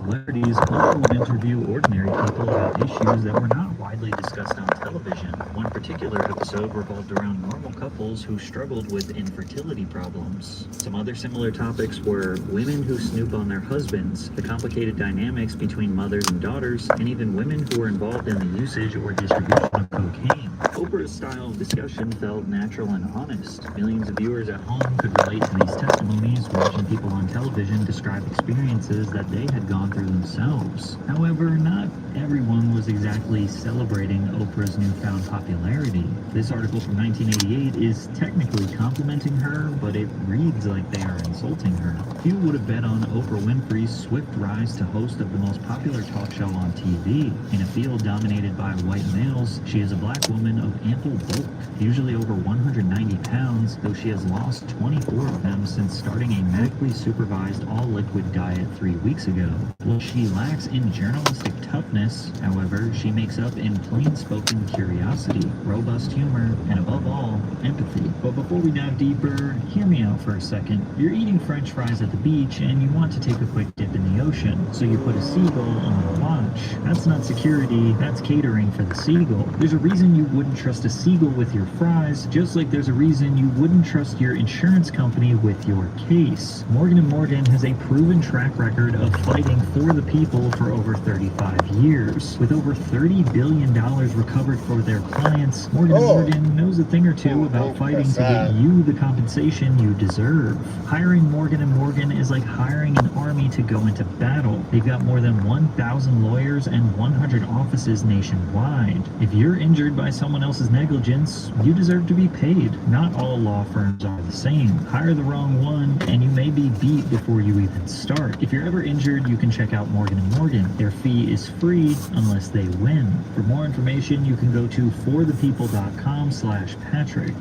Celebrities also would interview ordinary people about issues that were not widely discussed on television. One particular episode revolved around normal couples who struggled with infertility problems. Some other similar topics were women who snoop on their husbands, the complicated dynamics between mothers and daughters, and even women who were involved in the usage or distribution of cocaine. Oprah's style of discussion felt natural and honest. Millions of viewers at home could relate to these testimonies, watching people on television describe experiences that they had gone through themselves. However, not everyone was exactly celebrating Oprah's newfound popularity. This article from 1988 is technically complimenting her, but it reads like they are insulting her. Few would have bet on Oprah Winfrey's swift rise to host of the most popular talk show on TV. In a field dominated by white males, she is a black woman of ample bulk, usually over 190 pounds, though she has lost 24 of them since starting a medically supervised all-liquid diet 3 weeks ago. While she lacks in journalistic toughness, however, she makes up in plain-spoken curiosity, robust humor, and above all, empathy. But before we dive deeper, hear me out for a second. You're eating French fries at the beach and you want to take a quick dip in the ocean, so you put a seagull on the watch. That's not security, that's catering for the seagull. There's a reason you wouldn't trust a seagull with your fries, just like there's a reason you wouldn't trust your insurance company with your case. Morgan & Morgan has a proven track record of fighting for the people for over 35 years. With over $30 billion recovered for their clients, Morgan & Morgan knows a thing or two about fighting to get you the compensation you deserve. Hiring Morgan & Morgan is like hiring an army to go into battle. They've got more than 1,000 lawyers and 100 offices nationwide. If you're injured by someone else's negligence, you deserve to be paid. Not all law firms are the same. Hire the wrong one, and you may be beat before you even start. If you're ever injured, you can check out Morgan & Morgan. Their fee is free unless they win. For more information, you can go to forthepeople.com/Patrick.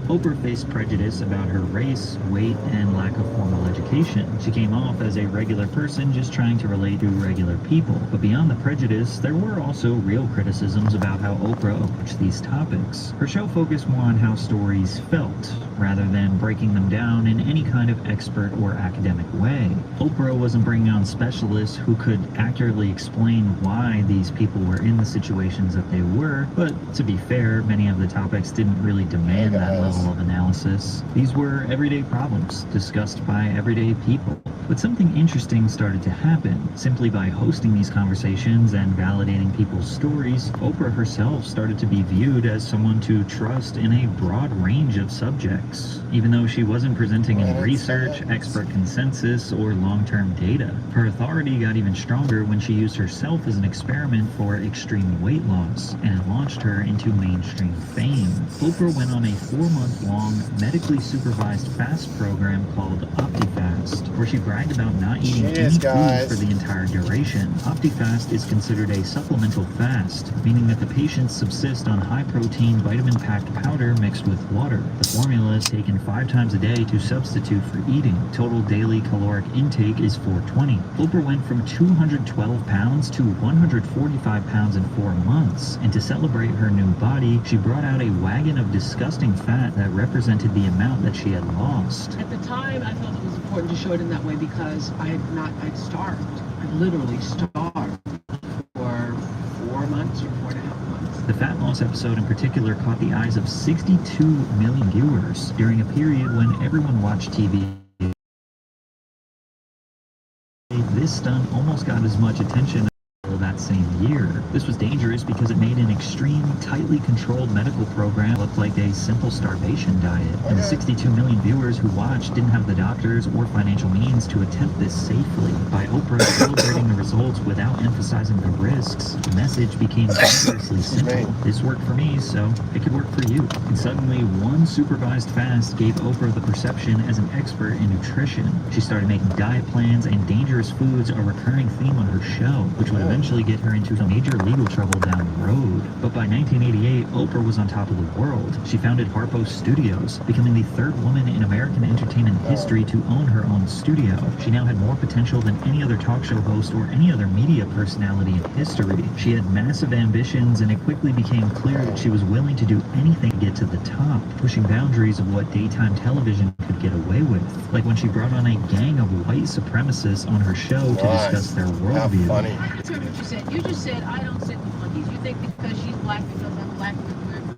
Oprah faced prejudice about her race, weight, and lack of formal education. She came off as a regular person just trying to relate to regular people. But beyond the prejudice, there were also real criticisms about how Oprah approached these topics. Her show focused more on how stories felt, rather than breaking them down in any kind of expert or academic way. Oprah wasn't bringing on specialists who could accurately explain why these people were in the situations that they were, but to be fair, many of the topics didn't really demand that level of analysis. These were everyday problems discussed by everyday people. But something interesting started to happen. Simply by hosting these conversations and validating people's stories, Oprah herself started to be viewed as someone to trust in a broad range of subjects, even though she wasn't presenting any research, expert consensus, or long-term data. Her authority got even stronger when she used herself as an experiment for extreme weight loss, and it launched her into mainstream fame. Oprah went on a 4-month-long, medically supervised fast program called OptiFast, where she bragged about not eating any food for the entire duration. OptiFast is considered a supplemental fast, meaning that the patients subsist on high-protein, vitamin-packed powder mixed with water. The formula is taken 5 times a day to substitute for eating. Total daily caloric intake is 420. Oprah went from 212 pounds to 145 pounds in 4 months, and to celebrate her new body, she brought out a wagon of disgusting fat that represented the amount that she had lost. At the time, I felt it was important to show it in that way because I'd starved. I literally starved for 4 months or 4.5 months. The fat loss episode in particular caught the eyes of 62 million viewers during a period when everyone watched TV. This stunt almost got as much attention that same year. This was dangerous because it made an extreme, tightly controlled medical program look like a simple starvation diet. And the 62 million viewers who watched didn't have the doctors or financial means to attempt this safely. By Oprah celebrating the results without emphasizing the risks, the message became dangerously simple. This worked for me, so it could work for you. And suddenly, one supervised fast gave Oprah the perception as an expert in nutrition. She started making diet plans, and dangerous foods a recurring theme on her show, which would eventually give get her into major legal trouble down the road. But by 1988, Oprah was on top of the world. She founded Harpo Studios, becoming the third woman in American entertainment history to own her own studio. She now had more potential than any other talk show host or any other media personality in history. She had massive ambitions, and it quickly became clear that she was willing to do anything to get to the top, pushing boundaries of what daytime television could get away with. Like when she brought on a gang of white supremacists on her show to discuss their worldview. I heard what you said. You just said, I don't sit with monkeys. You think because she's black, because I'm black,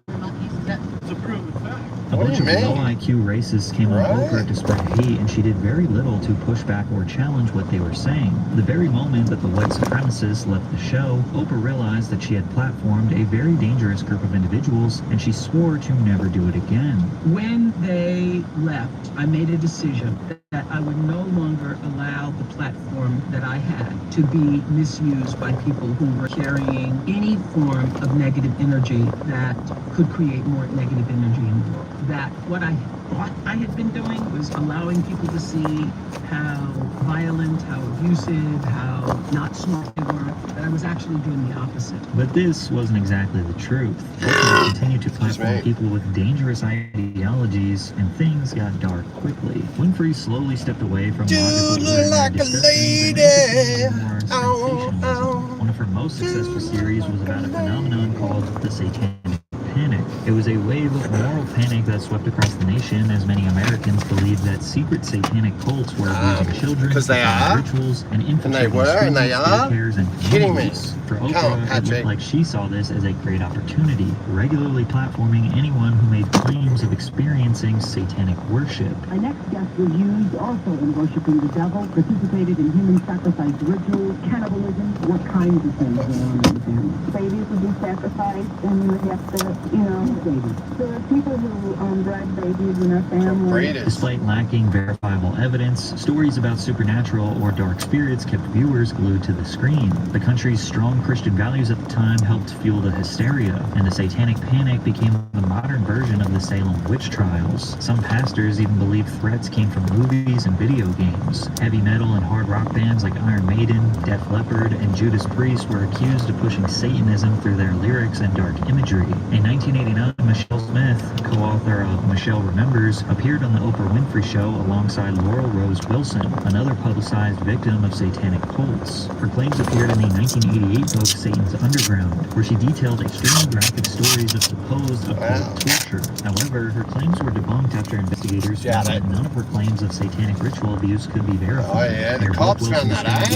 we're monkeys? That's a proven fact. A bunch of low IQ racists came on Oprah to spread hate, and she did very little to push back or challenge what they were saying. The very moment that the white supremacists left the show, Oprah realized that she had platformed a very dangerous group of individuals, and she swore to never do it again. When they left, I made a decision that I would no longer allow the platform that I had to be misused by people who were carrying any form of negative energy that could create more negative energy in the world. That what I thought I had been doing was allowing people to see how violent, how abusive, how not smart they were, that I was actually doing the opposite. But this wasn't exactly the truth. Oprah continued to platform people with dangerous ideologies, and things got dark quickly. Winfrey slowly stepped away from logical like discussions and more sensationalism. One of her most successful series was about a phenomenon called the Satanic Panic. It was a wave of moral panic that swept across the nation, as many Americans believed that secret satanic cults were abusing children, rituals, and infiltrating schools, daycares, and communities. For Oprah, it looked like she saw this as a great opportunity, regularly platforming anyone who made claims of experiencing satanic worship. Our next guest was used also in worshiping the devil, participated in human sacrifice rituals, cannibalism, what kinds of things were on in the family. Babies would be sacrificed, and you would have to, babies. There are people who bred babies in our family. Despite lacking verifiable evidence, stories about supernatural or dark spirits kept viewers glued to the screen. The country's strong Christian values at the time helped fuel the hysteria, and the Satanic Panic became the modern version of the Salem witch trials. Some pastors even believed threats came from movies and video games. Heavy metal and hard rock bands like Iron Maiden, Def Leppard, and Judas Priest were accused of pushing Satanism through their lyrics and dark imagery. In 1989, Michelle Smith, co-author of Michelle Remembers, appeared on the Oprah Winfrey Show alongside Laurel Rose Wilson, another publicized victim of satanic cults. Her claims appeared in the 1988 book Satan's Underground, where she detailed extremely graphic stories of supposed occult torture. However, her claims were debunked after investigators found that none of her claims of satanic ritual abuse could be verified. The cops found that out.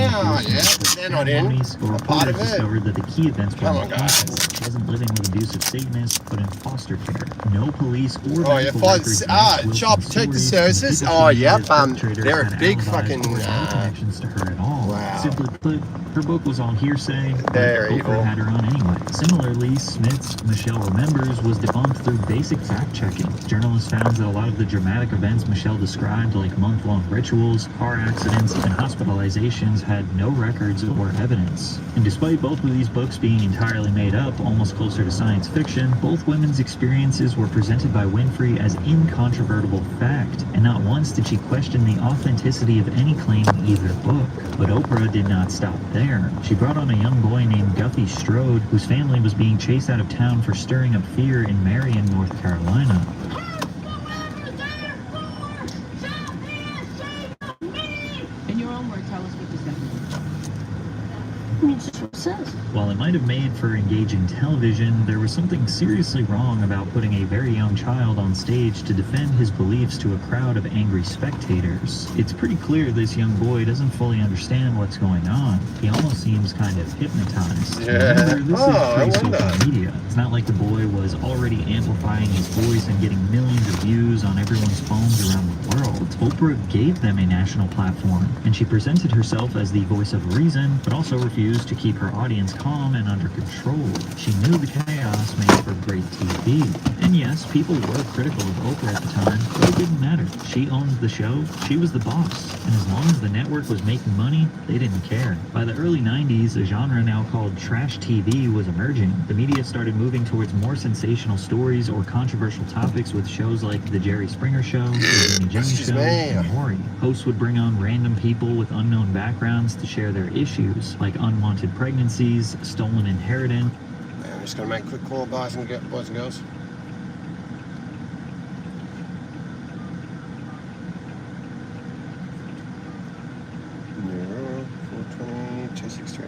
They're not in. But reporters discovered that the key events were impossible. She wasn't living with abusive Satanists, but in foster care. No police or medical records. Child Protective Services. They're a big fucking. No connections to her at all. Wow. Simply put, her book was all hearsay. They're Oprah evil. had her on anyway. Similarly, Smith's Michelle Remembers was debunked through basic fact-checking. Journalists found that a lot of the dramatic events Michelle described, like month-long rituals, car accidents, and hospitalizations, had no records or evidence. And despite both of these books being entirely made up, almost closer to science fiction, both women's experiences were presented by Winfrey as incontrovertible fact, and not once did she question the authenticity of any claim in either book. But Oprah did not stop there. She brought on a young boy named Guffey Strode, whose family was being chased out of town for stirring up fear in Marion, North Carolina. In your own words, tell us what does that mean? While it might have made for engaging television, there was something seriously wrong about putting a very young child on stage to defend his beliefs to a crowd of angry spectators. It's pretty clear this young boy doesn't fully understand what's going on. He almost seems kind of hypnotized. Remember, this is pre-social media. It's not like the boy was already amplifying his voice and getting millions of views on everyone's phones around the world. Oprah gave them a national platform, and she presented herself as the voice of reason, but also refused to keep her audience calm and under control. She knew the chaos made for great TV. And yes, people were critical of Oprah at the time, but it didn't matter. She owned the show, she was the boss, and as long as the network was making money, they didn't care. By the early 90s, a genre now called trash TV was emerging. The media started moving towards more sensational stories or controversial topics with shows like The Jerry Springer Show, The Jimmy Jimmy Show, and Maury. Hosts would bring on random people with unknown backgrounds to share their issues, like unreal unwanted pregnancies, stolen inheritance. I'm just going to make a quick call, boys and girls. No, 420, 263.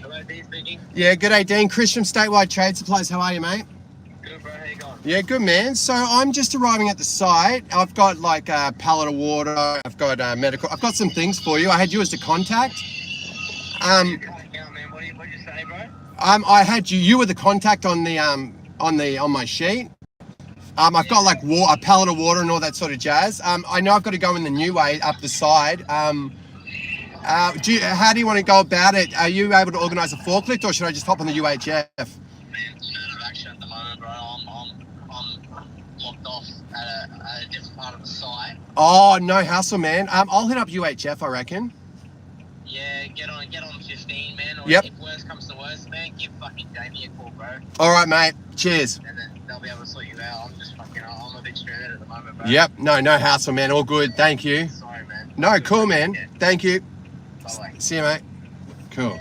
Hello, Dean speaking. Yeah, good day, Dean. Chris from Statewide Trade Supplies. How are you, mate? Good, bro. How you going? Yeah, good, man. So I'm just arriving at the site. I've got like a pallet of water. I've got medical. I've got some things for you. I had you as the contact. You're cutting out, man. What'd you say, bro? I had you. You were the contact on the on my sheet. I've got like a pallet of water and all that sort of jazz. I know I've got to go in the new way up the side. How do you want to go about it? Are you able to organise a forklift, or should I just hop on the UHF? Man, I'm out of action at the moment, bro. I'm locked off at a different part of the site. Oh, no hassle, man. I'll hit up UHF, I reckon. Yeah, get on 15, man. Or Yep. if worst comes to worst, man, give fucking Jamie a call, bro. All right, mate. Cheers. And then they'll be able to sort you out. I'm a bit stranded at the moment, bro. Yep. No hassle, man. All good. Thank you. Sorry, man. No, cool, man. Yeah. Thank you. Bye-bye. See you, mate. Cool.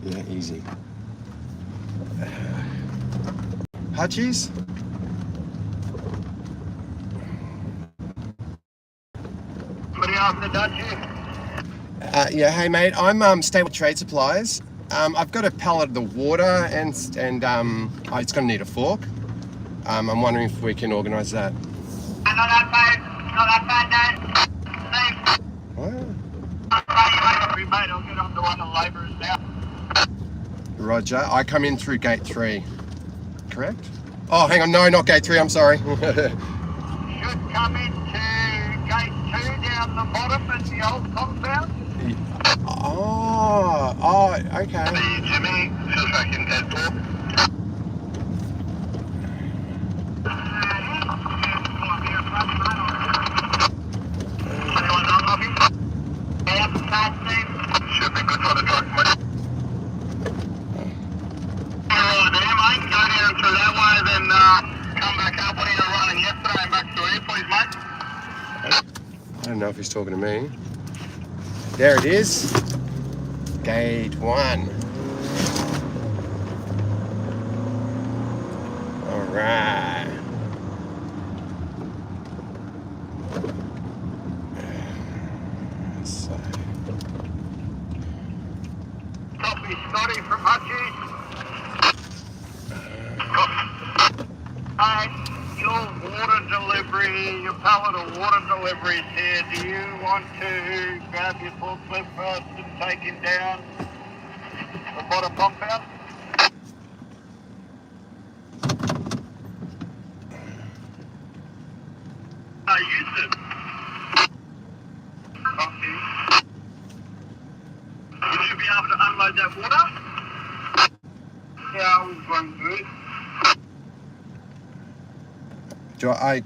Yeah, easy. Hutchies? Somebody after Dutch here. Yeah, hey, mate. I'm Stable Trade Supplies. I've got a pallet of the water and it's going to need a fork. I'm wondering if we can organise that. Not that bad, Dad. What? Mate, I'll get on to one of the labourers now. Roger. I come in through gate 3. Correct? Oh, hang on. No, not gate 3. I'm sorry. Should come into gate 2 down the bottom at the old compound. Oh, okay. Jimmy, just fucking dead talk. Anyone unlocking? Should be good for the truck, mate. Over there, mate. Go down through that way, then come back up where you were running yesterday and back through here, please, mate. I don't know if he's talking to me. There it is. Gate 1. All right. So, Copy, Scotty from Hutchie. Your water delivery, your pallet of water delivery is here. Do you want to grab your forklift first and take him down the bottom compound? Yusuf. Copy. You should be able to unload that water. Yeah, I was going through it.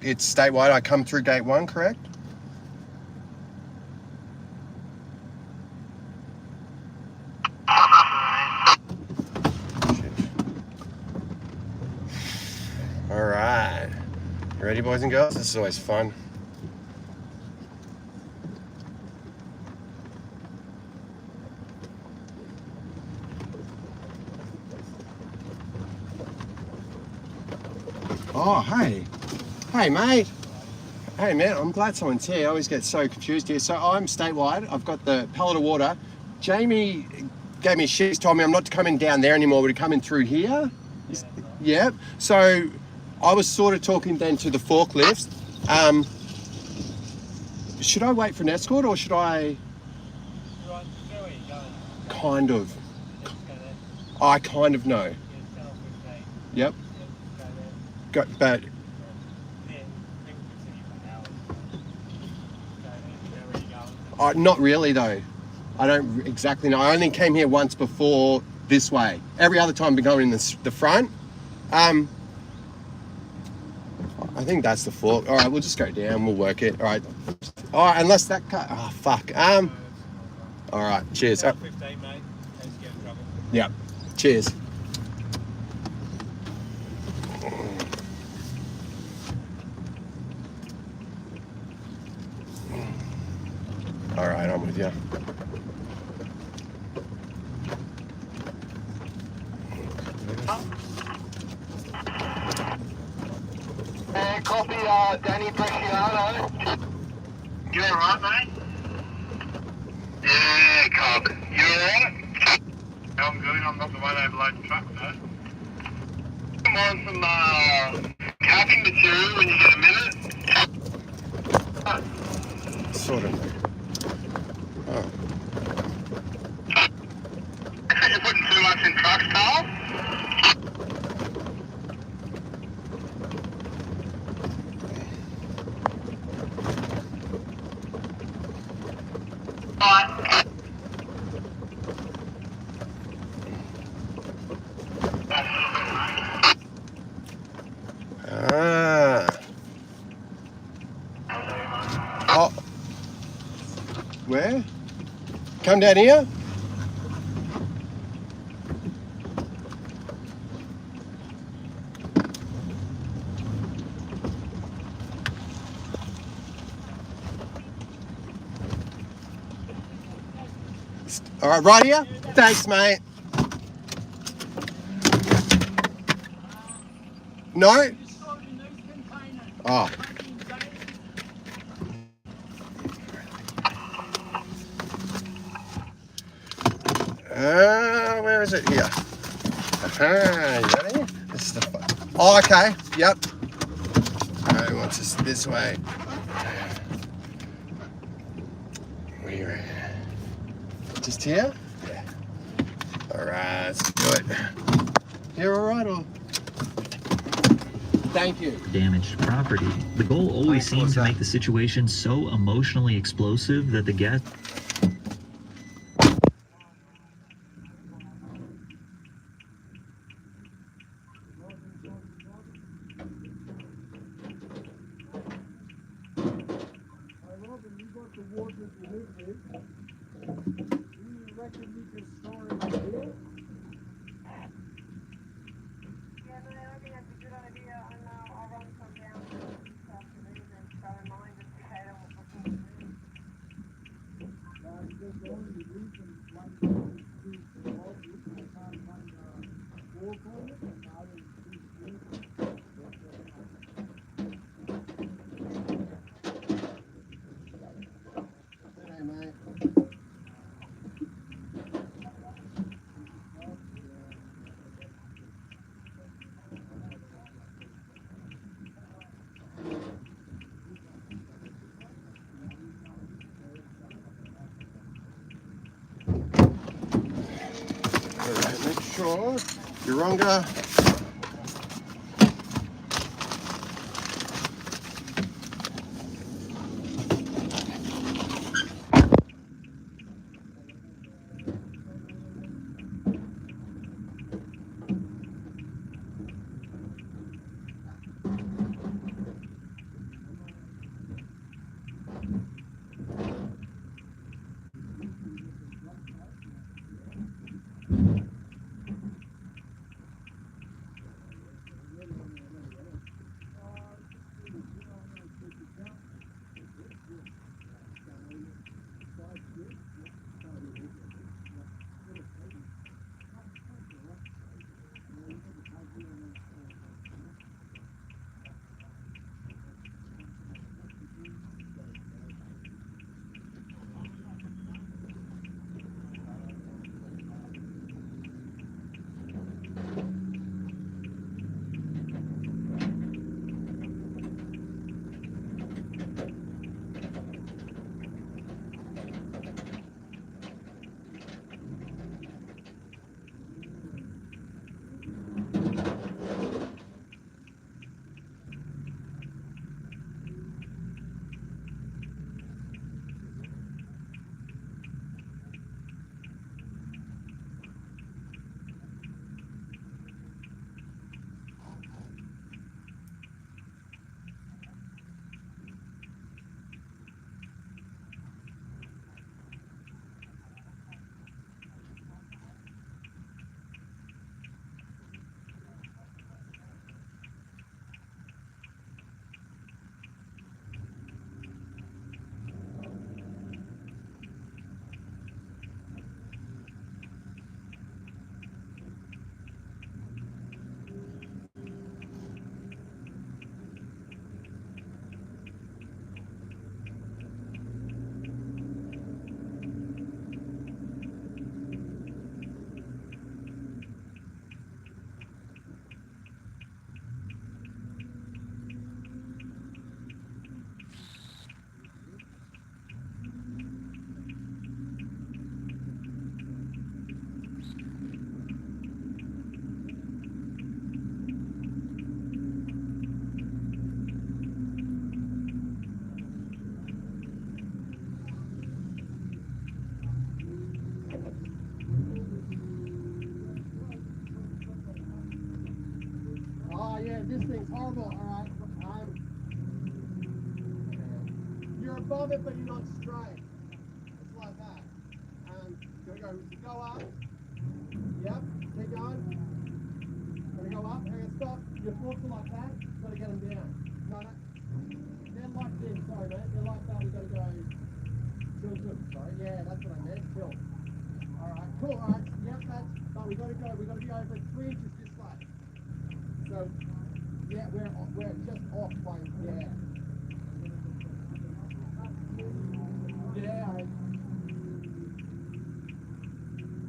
it's statewide. I come through gate 1, correct? Shit. All right. Ready, boys and girls? This is always fun. Oh, hey. Hey, mate. Hey, man, I'm glad someone's here. I always get so confused here. So I'm statewide. I've got the pallet of water. Jamie gave me shit. He's told me I'm not coming down there anymore, but coming through here. Yep. So I was sort of talking then to the forklifts. Should I wait for an escort or should I? Kind of. I kind of know. Yep. But not really though. I don't exactly know. I only came here once before this way. Every other time I've been going in the front. I think that's the fork. All right, we'll just go down. We'll work it. All right. All right, unless that cut. Oh fuck. All right. Cheers. 15, mate. Let's get in trouble. Yeah. Cheers. Copy, Danny Bresciano. You alright, mate? Yeah, Cobb. You alright? I'm good. I'm not the one overloading trucks, though. I want some capping material when you get a minute. Sort of. Oh. You're putting too much in trucks, Carl? Right. Ah. Oh. Where? Come down here? All right here? Thanks, mate. No? Oh. Where is it here? Aha, you ready? This is the fun. Oh, okay. Yep. He wants us this way. Where? Just here? Yeah. All right, let's do it. You're all right, or? Thank you. Damaged property. The goal always seemed to make the situation so emotionally explosive that the guest Hey, mate. All right, make sure you're wronger. Yeah, this thing's horrible. All right, you're above it, but you're not straight. It's like that. Go up. Yep, keep going. Gonna go up. Hang on, stop. Your forks are like that. Gotta get them down. No. They're locked in. Sorry, mate. They're like that. We gotta go. Tilt. Sorry. Yeah, that's what I meant. Tilt. All right. Cool. All right. Yep, that's. But we gotta go. We gotta be over 3 inches this way. So, yeah, we're just off by yeah. Yeah.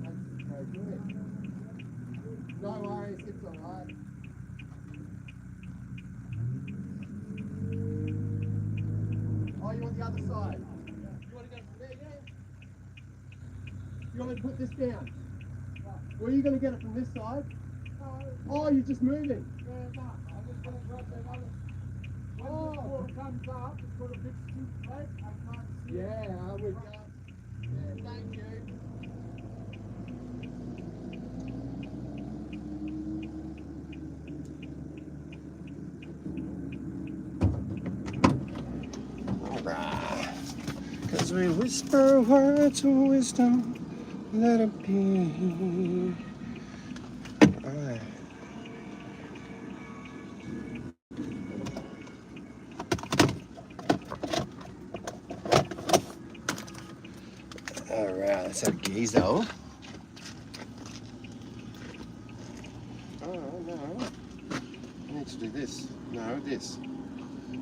That's very good. No worries. It's all right. Oh, you want the other side? You want to go from there? Yeah. You want me to put this down? Where are you going to get it from this side? Oh, you're just moving. I'm just going to grab that other. When this water comes up, it's got a big steep plate. I can't see it. Yeah, I'm with you. Yeah, thank you. Alright. Because we whisper words of wisdom, let it be. Alright. Alright, let's have Gizo. Oh, no. I need to do this. No, this.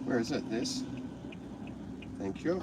Where is it? This. Thank you.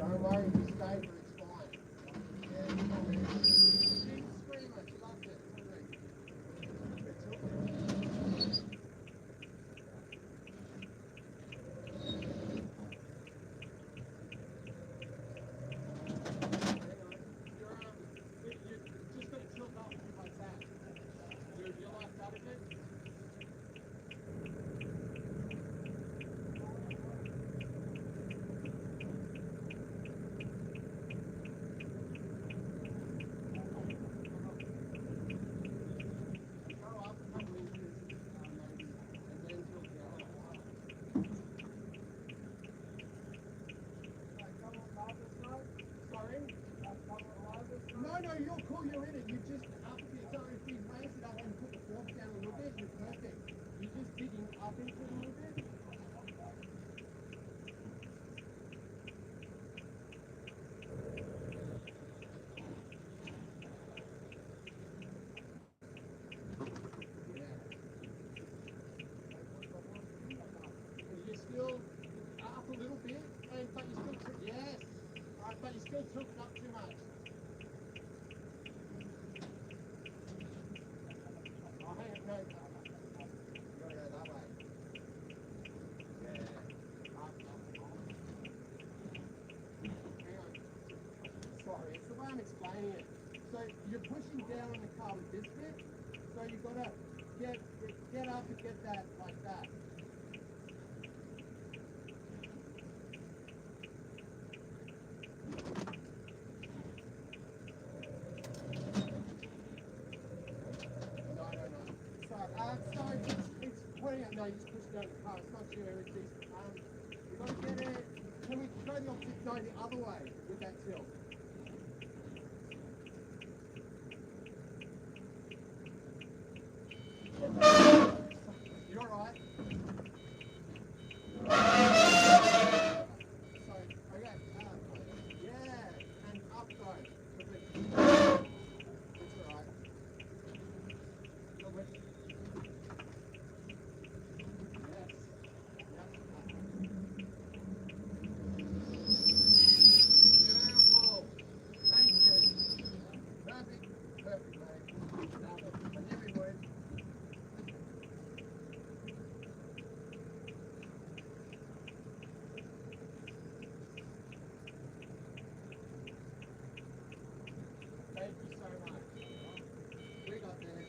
Don't worry, you stay, but it's fine. Yeah, come on, man. She's a screamer. She loves it. Just got to tilt up like that. You like that a bit? Go up a couple inches, maybe, and then tilt down. Sorry? No, you're cool, you're in it. You just up a bit. So if we raise it up and put the fork down a little bit, you're perfect. You're just digging up into it a little bit. You're still up a little bit, but you're still, yes. Right, but you're still tilted up too much. Oh, hang on, no. You gotta go that way. Yeah. Up. Hang on. Sorry, it's the way I'm explaining it. So you're pushing down on the car with this bit, so you've got to get up and get that like that. No. So it's pointing at, no, you just push down the car. It's not you, it's these, you've got to get it. Can we go the opposite, no, the other way with that tilt? You alright? So, okay, yeah, and up though. It's alright. Good. Yes. Yep. Beautiful. Thank you. Perfect, mate. Love it. I knew we would. Thank you so much. We got there.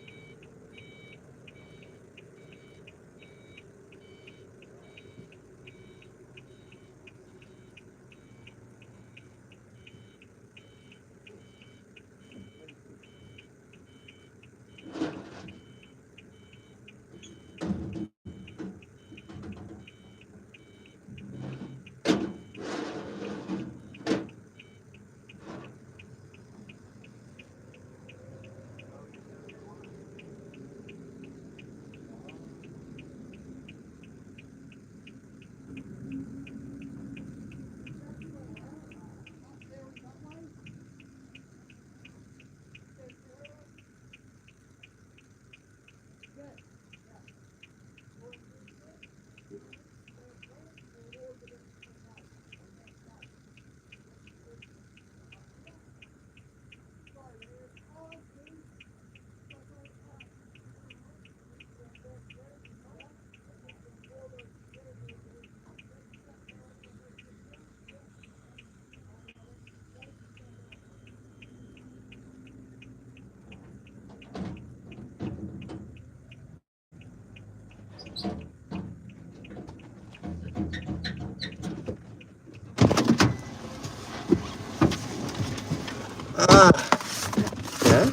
Yeah?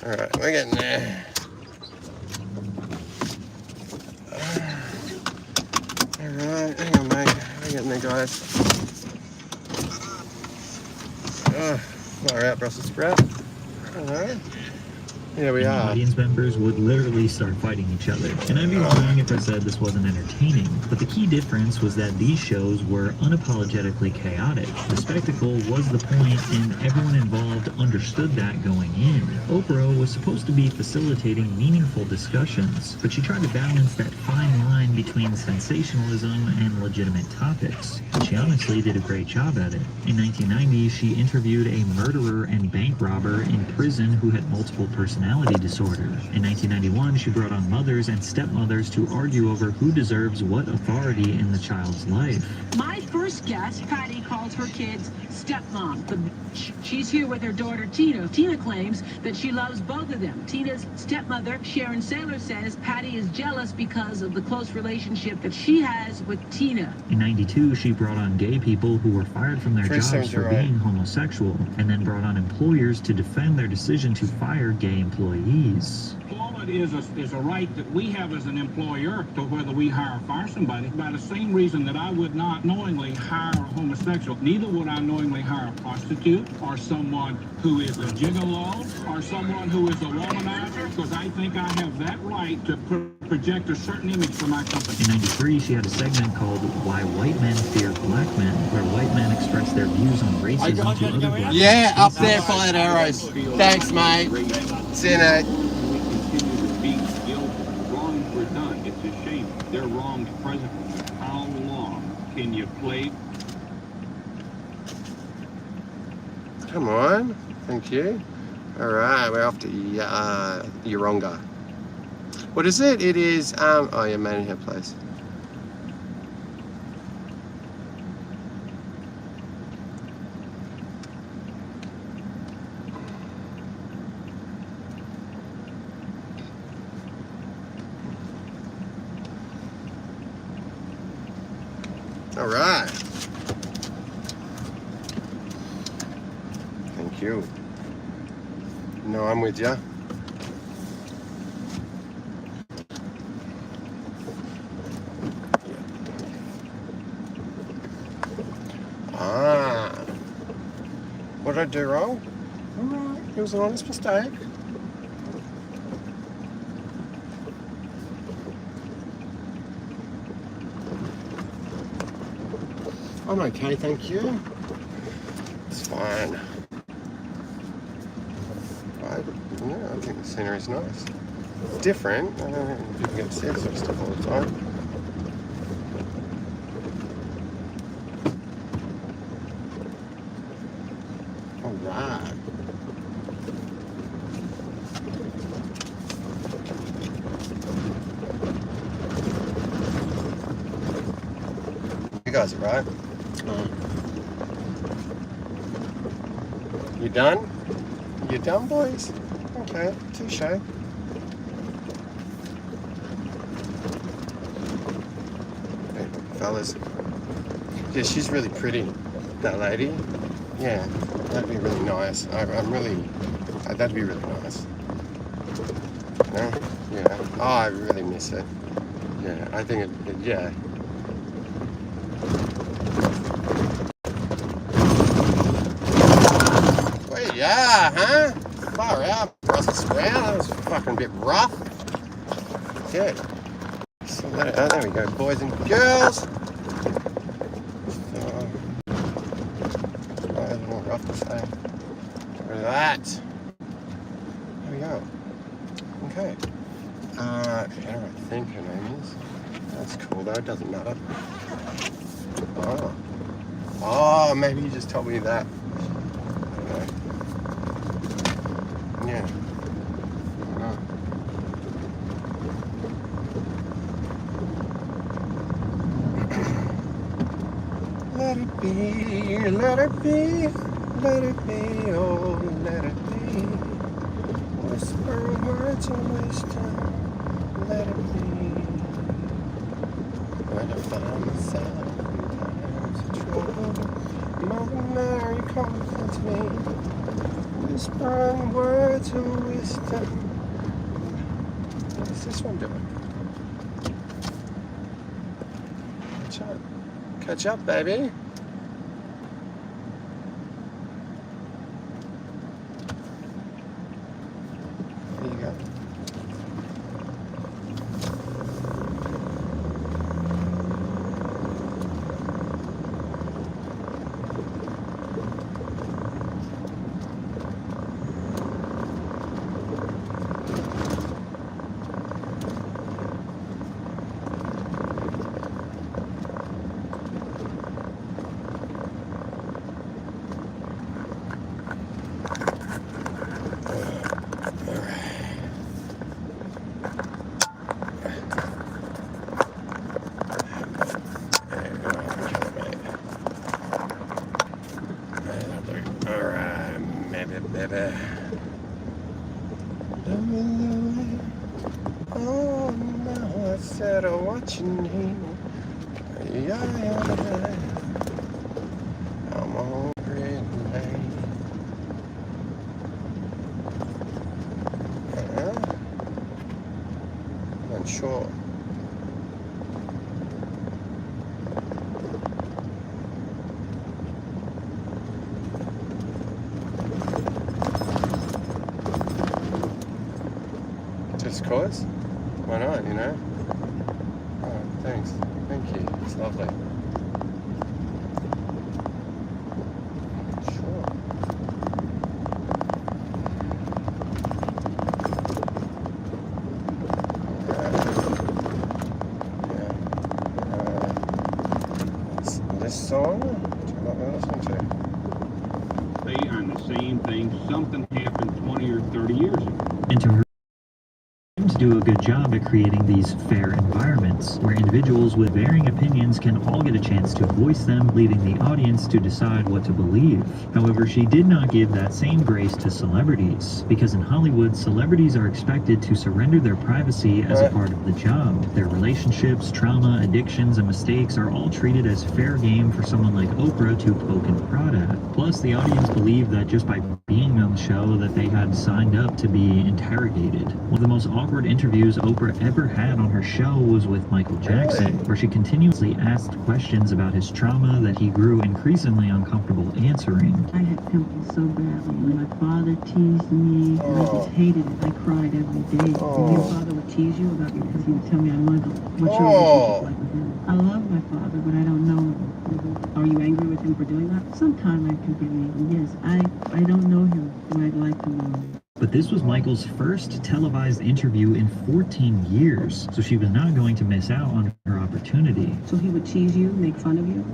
Alright, we're getting there. Alright, hang on, mate. We're getting there, guys. Far out, Brussels sprout. Alright. Here we and the are. audience members would literally start fighting each other. And I'd be lying if I said this wasn't entertaining, but the key difference was that these shows were unapologetically chaotic. The spectacle was the point, and everyone involved understood that going in. Oprah was supposed to be facilitating meaningful discussions, but she tried to balance that fine line between sensationalism and legitimate topics. And she honestly did a great job at it. In 1990, she interviewed a murderer and bank robber in prison who had multiple personality disorder. In 1991, she brought on mothers and stepmothers to argue over who deserves what authority in the child's life. My first guest, Patty, calls her kids stepmom. But she's here with her daughter, Tina. Tina claims that she loves both of them. Tina's stepmother, Sharon Saylor, says Patty is jealous because of the close relationship that she has with Tina. In 92, she brought on gay people who were fired from their jobs for being homosexual, and then brought on employers to defend their decision to fire gay employees. It is a right that we have as an employer to whether we hire or fire somebody. By the same reason that I would not knowingly hire a homosexual, neither would I knowingly hire a prostitute or someone who is a gigolo or someone who is a womanizer, because I think I have that right to project a certain image for my company. In 93, she had a segment called Why White Men Fear Black Men, where white men express their views on racism to other black men. Yeah, up there, Flat Arrows. Thanks, mate. See you, Nate. Wrongs were done. It's a shame. They're wrongs presently. How long can you play? Come on. Thank you. All right, we're off to Yeronga. What is it? It is, oh yeah, Manningham Place. All right. Thank you. No, I'm with you. Ah. What did I do wrong? All right. It was an honest mistake. I'm okay, thank you. It's fine. Yeah, I think the scenery's nice. It's different. I don't think people get to see this sort of stuff all the time. All right. You guys are right. You done? You done, boys? Okay, touche. Hey, fellas. Yeah, she's really pretty, that lady. Yeah, that'd be really nice. I'm really, that'd be really nice. You know? Yeah. Oh, I really miss it. Yeah, I think yeah. Yeah, huh? Far out, Brussels sprout. That was fucking a bit rough. Good. So there we go, boys and girls. So, that's a little rough to say. Get rid of that. There we go. Okay. Hannah, I think her name is. That's cool though, it doesn't matter. Oh. Oh, maybe you just told me that. Yeah. Oh. Let it be, let it be, let it be, oh, let it be. Whisper words of wisdom, let it be. When I find myself in times of trouble, Mother Mary comforts me. Whispering words of wisdom. What's this one doing? Catch up. Catch up, baby. Baby. Oh no, I said what you need. Yeah. I'm on pretty late. I'm sure. Just cause? Why not, you know? Oh, thanks. Thank you. It's lovely. Sure. This song? Do you not listen to? They on the same thing. Something happened 20 or 30 years ago. And to her to do a good job at creating these fair environments where individuals with varying opinions can all get a chance to voice them, leaving the audience to decide what to believe. However, she did not give that same grace to celebrities, because in Hollywood, celebrities are expected to surrender their privacy as a part of the job. Their relationships, trauma, addictions, and mistakes are all treated as fair game for someone like Oprah to poke and prod at. Plus, the audience believed that just by being on the show that they had signed up to be interrogated. One of the most awkward interviews Oprah ever had on her show was with Michael Jackson, where she continuously asked questions about his trauma that he grew increasingly uncomfortable answering. I had pimples so badly. When my father teased me, and I just hated it. I cried every day. And your father would tease you about me because he would tell me I wanted to, what's your relationship like with him? I love my father, but I don't know him. Are you angry with him for doing that? Sometimes I can get angry, yes. I don't know him, and I'd like to know him. But this was Michael's first televised interview in 14 years, so she was not going to miss out on her opportunity. So he would tease you, make fun of you?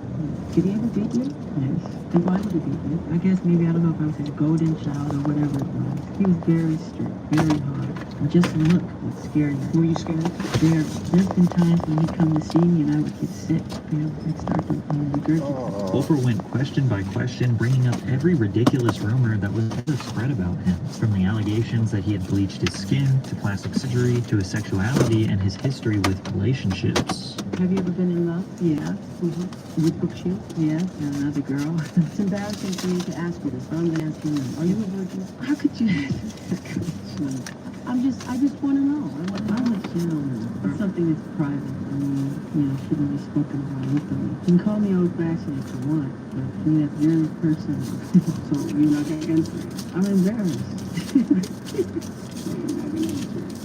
Did he ever beat you? Yes. And why would he beat you? I guess maybe, I don't know if I was his golden child or whatever it was. He was very strict, very hard. And just the look would scare you. Were you scared? There. There's been times when he'd come to see me and I would get sick. I'd start to regurgitate. Oprah went question by question, bringing up every ridiculous rumor that was ever spread about him, from the allegations that he had bleached his skin, to plastic surgery, to his sexuality and his history with relationships. Have you ever been in love? Yeah. With Brooke Shields? Yeah. And another girl. It's embarrassing for me to ask you this, but I'm going to ask you now. Are you a virgin? How could you ask that question? I just want to know. I want you to know. It's something that's private. I mean, shouldn't be spoken about openly. You can call me old-fashioned if you want, but I mean, that's very personal. So you're not going to answer it. I'm embarrassed.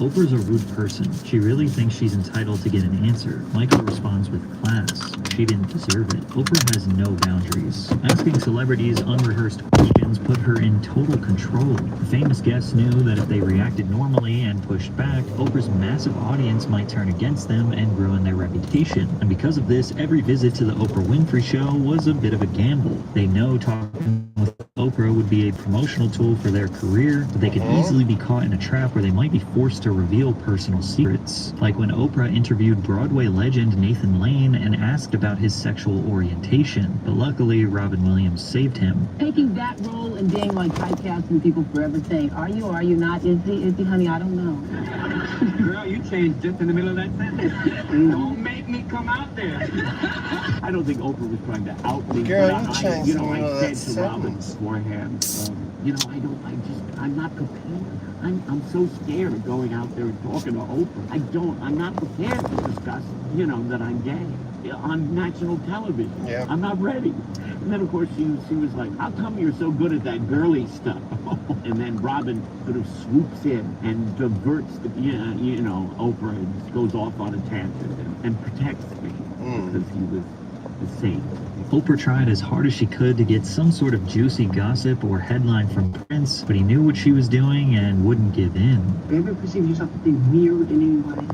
Oprah's a rude person. She really thinks she's entitled to get an answer. Michael responds with class. She didn't deserve it. Oprah has no boundaries. Asking celebrities unrehearsed questions put her in total control. The famous guests knew that if they reacted normally and pushed back, Oprah's massive audience might turn against them and ruin their reputation. And because of this, every visit to the Oprah Winfrey Show was a bit of a gamble. They know talking with Oprah would be a promotional tool for their career, but they could easily be caught in a trap where they might be forced to reveal personal secrets. Like when Oprah interviewed Broadway legend Nathan Lane and asked about his sexual orientation, but luckily Robin Williams saved him. Taking that role and being like typecasting people forever saying, are you not? Is he, honey, I don't know. Girl, you changed just in the middle of that sentence. Don't make me come out there. I don't think Oprah was trying to out me. Girl, you changed in the middle of I that said to Robin sentence. beforehand, I'm not prepared. I'm so scared of going out there and talking to Oprah. I'm not prepared to discuss, that I'm gay on national television. Yeah. I'm not ready. And then, of course, she was like, how come you're so good at that girly stuff? And then Robin sort of swoops in and diverts, Oprah and goes off on a tangent and protects me because he was the saint. Oprah tried as hard as she could to get some sort of juicy gossip or headline from Prince, but he knew what she was doing and wouldn't give in. You ever perceive yourself to be weird in any way?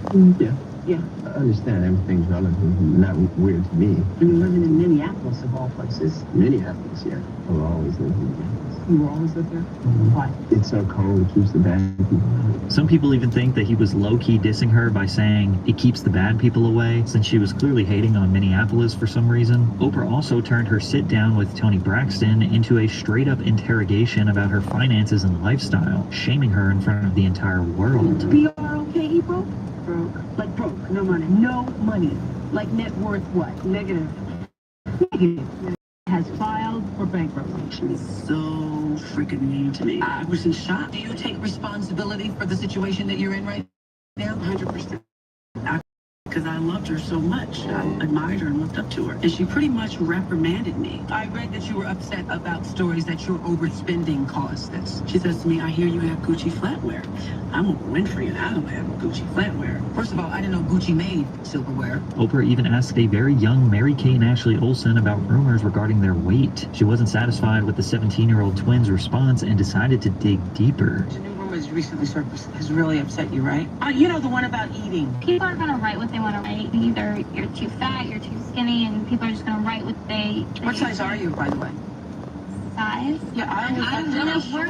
Yeah. Yeah. I understand everything's relative, not weird to me. You're living in Minneapolis, of all places. Minneapolis, yeah. I've always lived in Minneapolis. You will always live there? Why? It's so cold, it keeps the bad people out. Some people even think that he was low-key dissing her by saying it keeps the bad people away, since she was clearly hating on Minneapolis for some reason. Oprah also turned her sit-down with Toni Braxton into a straight-up interrogation about her finances and lifestyle, shaming her in front of the entire world. B-R-O-K-E, broke? Broke. Like broke, no money. No money. Like net worth what? Negative. Negative. Has filed for bankruptcy. She's so freaking mean to me. I was in shock. Do you take responsibility for the situation that you're in right now? 100%. Because I loved her so much. I admired her and looked up to her. And she pretty much reprimanded me. I read that you were upset about stories that your overspending caused this. She says to me, I hear you have Gucci flatware. I'm a Winfrey and I don't have Gucci flatware. First of all, I didn't know Gucci made silverware. Oprah even asked a very young Mary-Kate and Ashley Olsen about rumors regarding their weight. She wasn't satisfied with the 17-year-old twins' response and decided to dig deeper. The new rumors recently surfaced has really upset you, right? You know, the one about eating. People are going to write what they want to write. Either you're too fat, you're too skinny, and people are just going to write what they... What size are you, by the way? Size? Yeah, I'm really short.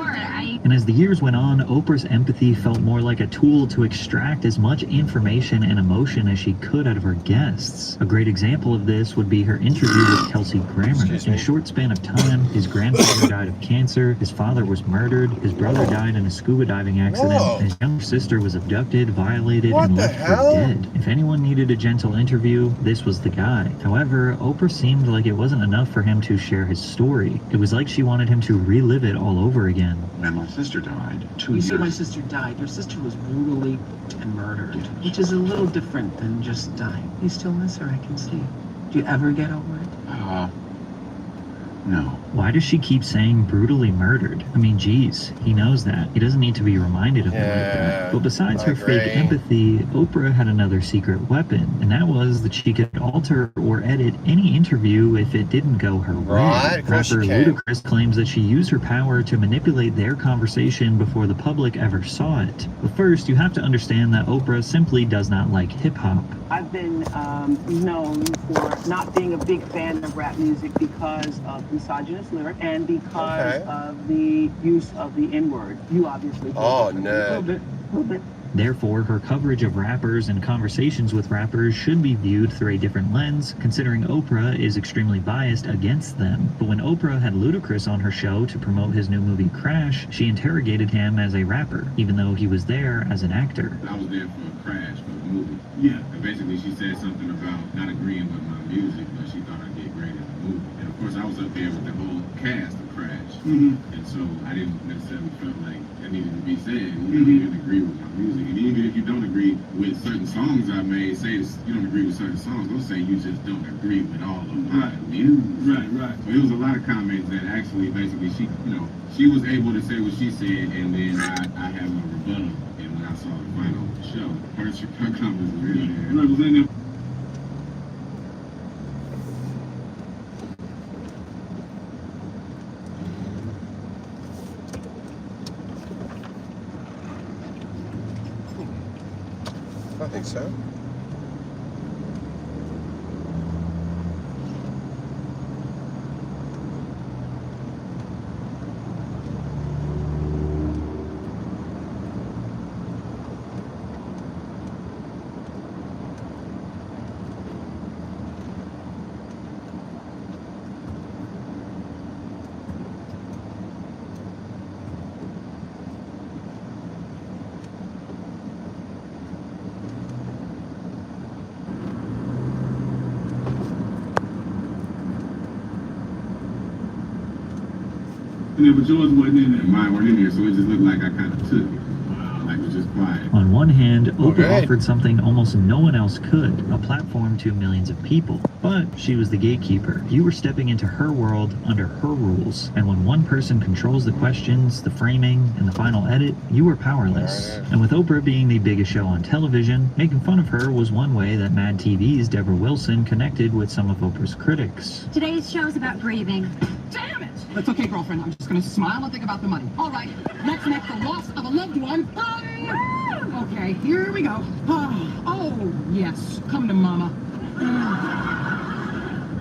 And as the years went on, Oprah's empathy felt more like a tool to extract as much information and emotion as she could out of her guests. A great example of this would be her interview with Kelsey Grammer. In a short span of time, his grandfather died of cancer, his father was murdered, his brother died in a scuba diving accident, and his younger sister was abducted, violated, and left for dead. If anyone needed a gentle interview, this was the guy. However, Oprah seemed like it wasn't enough for him to share his story. It was like she wanted him to relive it all over again. And my sister died 2 You years. see, my sister died. Your sister was brutally and murdered, which is a little different than just dying. You still miss her, I can see. Do you ever get over it? No. Why does she keep saying brutally murdered? I mean, geez, he knows that. He doesn't need to be reminded of it like that. But besides her fake empathy, Oprah had another secret weapon, and that was that she could alter or edit any interview if it didn't go her way. Rapper Ludacris claims that she used her power to manipulate their conversation before the public ever saw it. But first, you have to understand that Oprah simply does not like hip-hop. I've been known for not being a big fan of rap music because of misogynist lyrics and because of the use of the N-word. You obviously. Oh, no. no. A little bit. Therefore, her coverage of rappers and conversations with rappers should be viewed through a different lens, considering Oprah is extremely biased against them. But when Oprah had Ludacris on her show to promote his new movie Crash, she interrogated him as a rapper, even though he was there as an actor. I was there for Crash, for the movie. Yeah. And basically she said something about not agreeing with my music, but she thought I did great in the movie. And of course I was up there with the whole cast of Crash. And so I didn't necessarily feel like that needed to be said. You didn't agree with my music. And even if you don't agree with certain songs I made, say you don't agree with certain songs, don't say you just don't agree with all of my music. Right. So it was a lot of comments that actually basically she was able to say what she said, and then I have no rebuttal. And when I saw the final show, her comments were really I think so. Yeah, but yours wasn't in there. Mine weren't in there, so it just looked like I kind of took it. Like it was just quiet. On one hand, Oprah offered something almost no one else could, a platform to millions of people. But she was the gatekeeper. You were stepping into her world under her rules. And when one person controls the questions, the framing, and the final edit, you were powerless. And with Oprah being the biggest show on television, making fun of her was one way that Mad TV's Deborah Wilson connected with some of Oprah's critics. Today's show is about breathing. Damn it! That's okay, girlfriend. I'm just gonna smile and think about the money. All right, let's make the loss of a loved one Okay, here we go. Oh, yes. Come to Mama.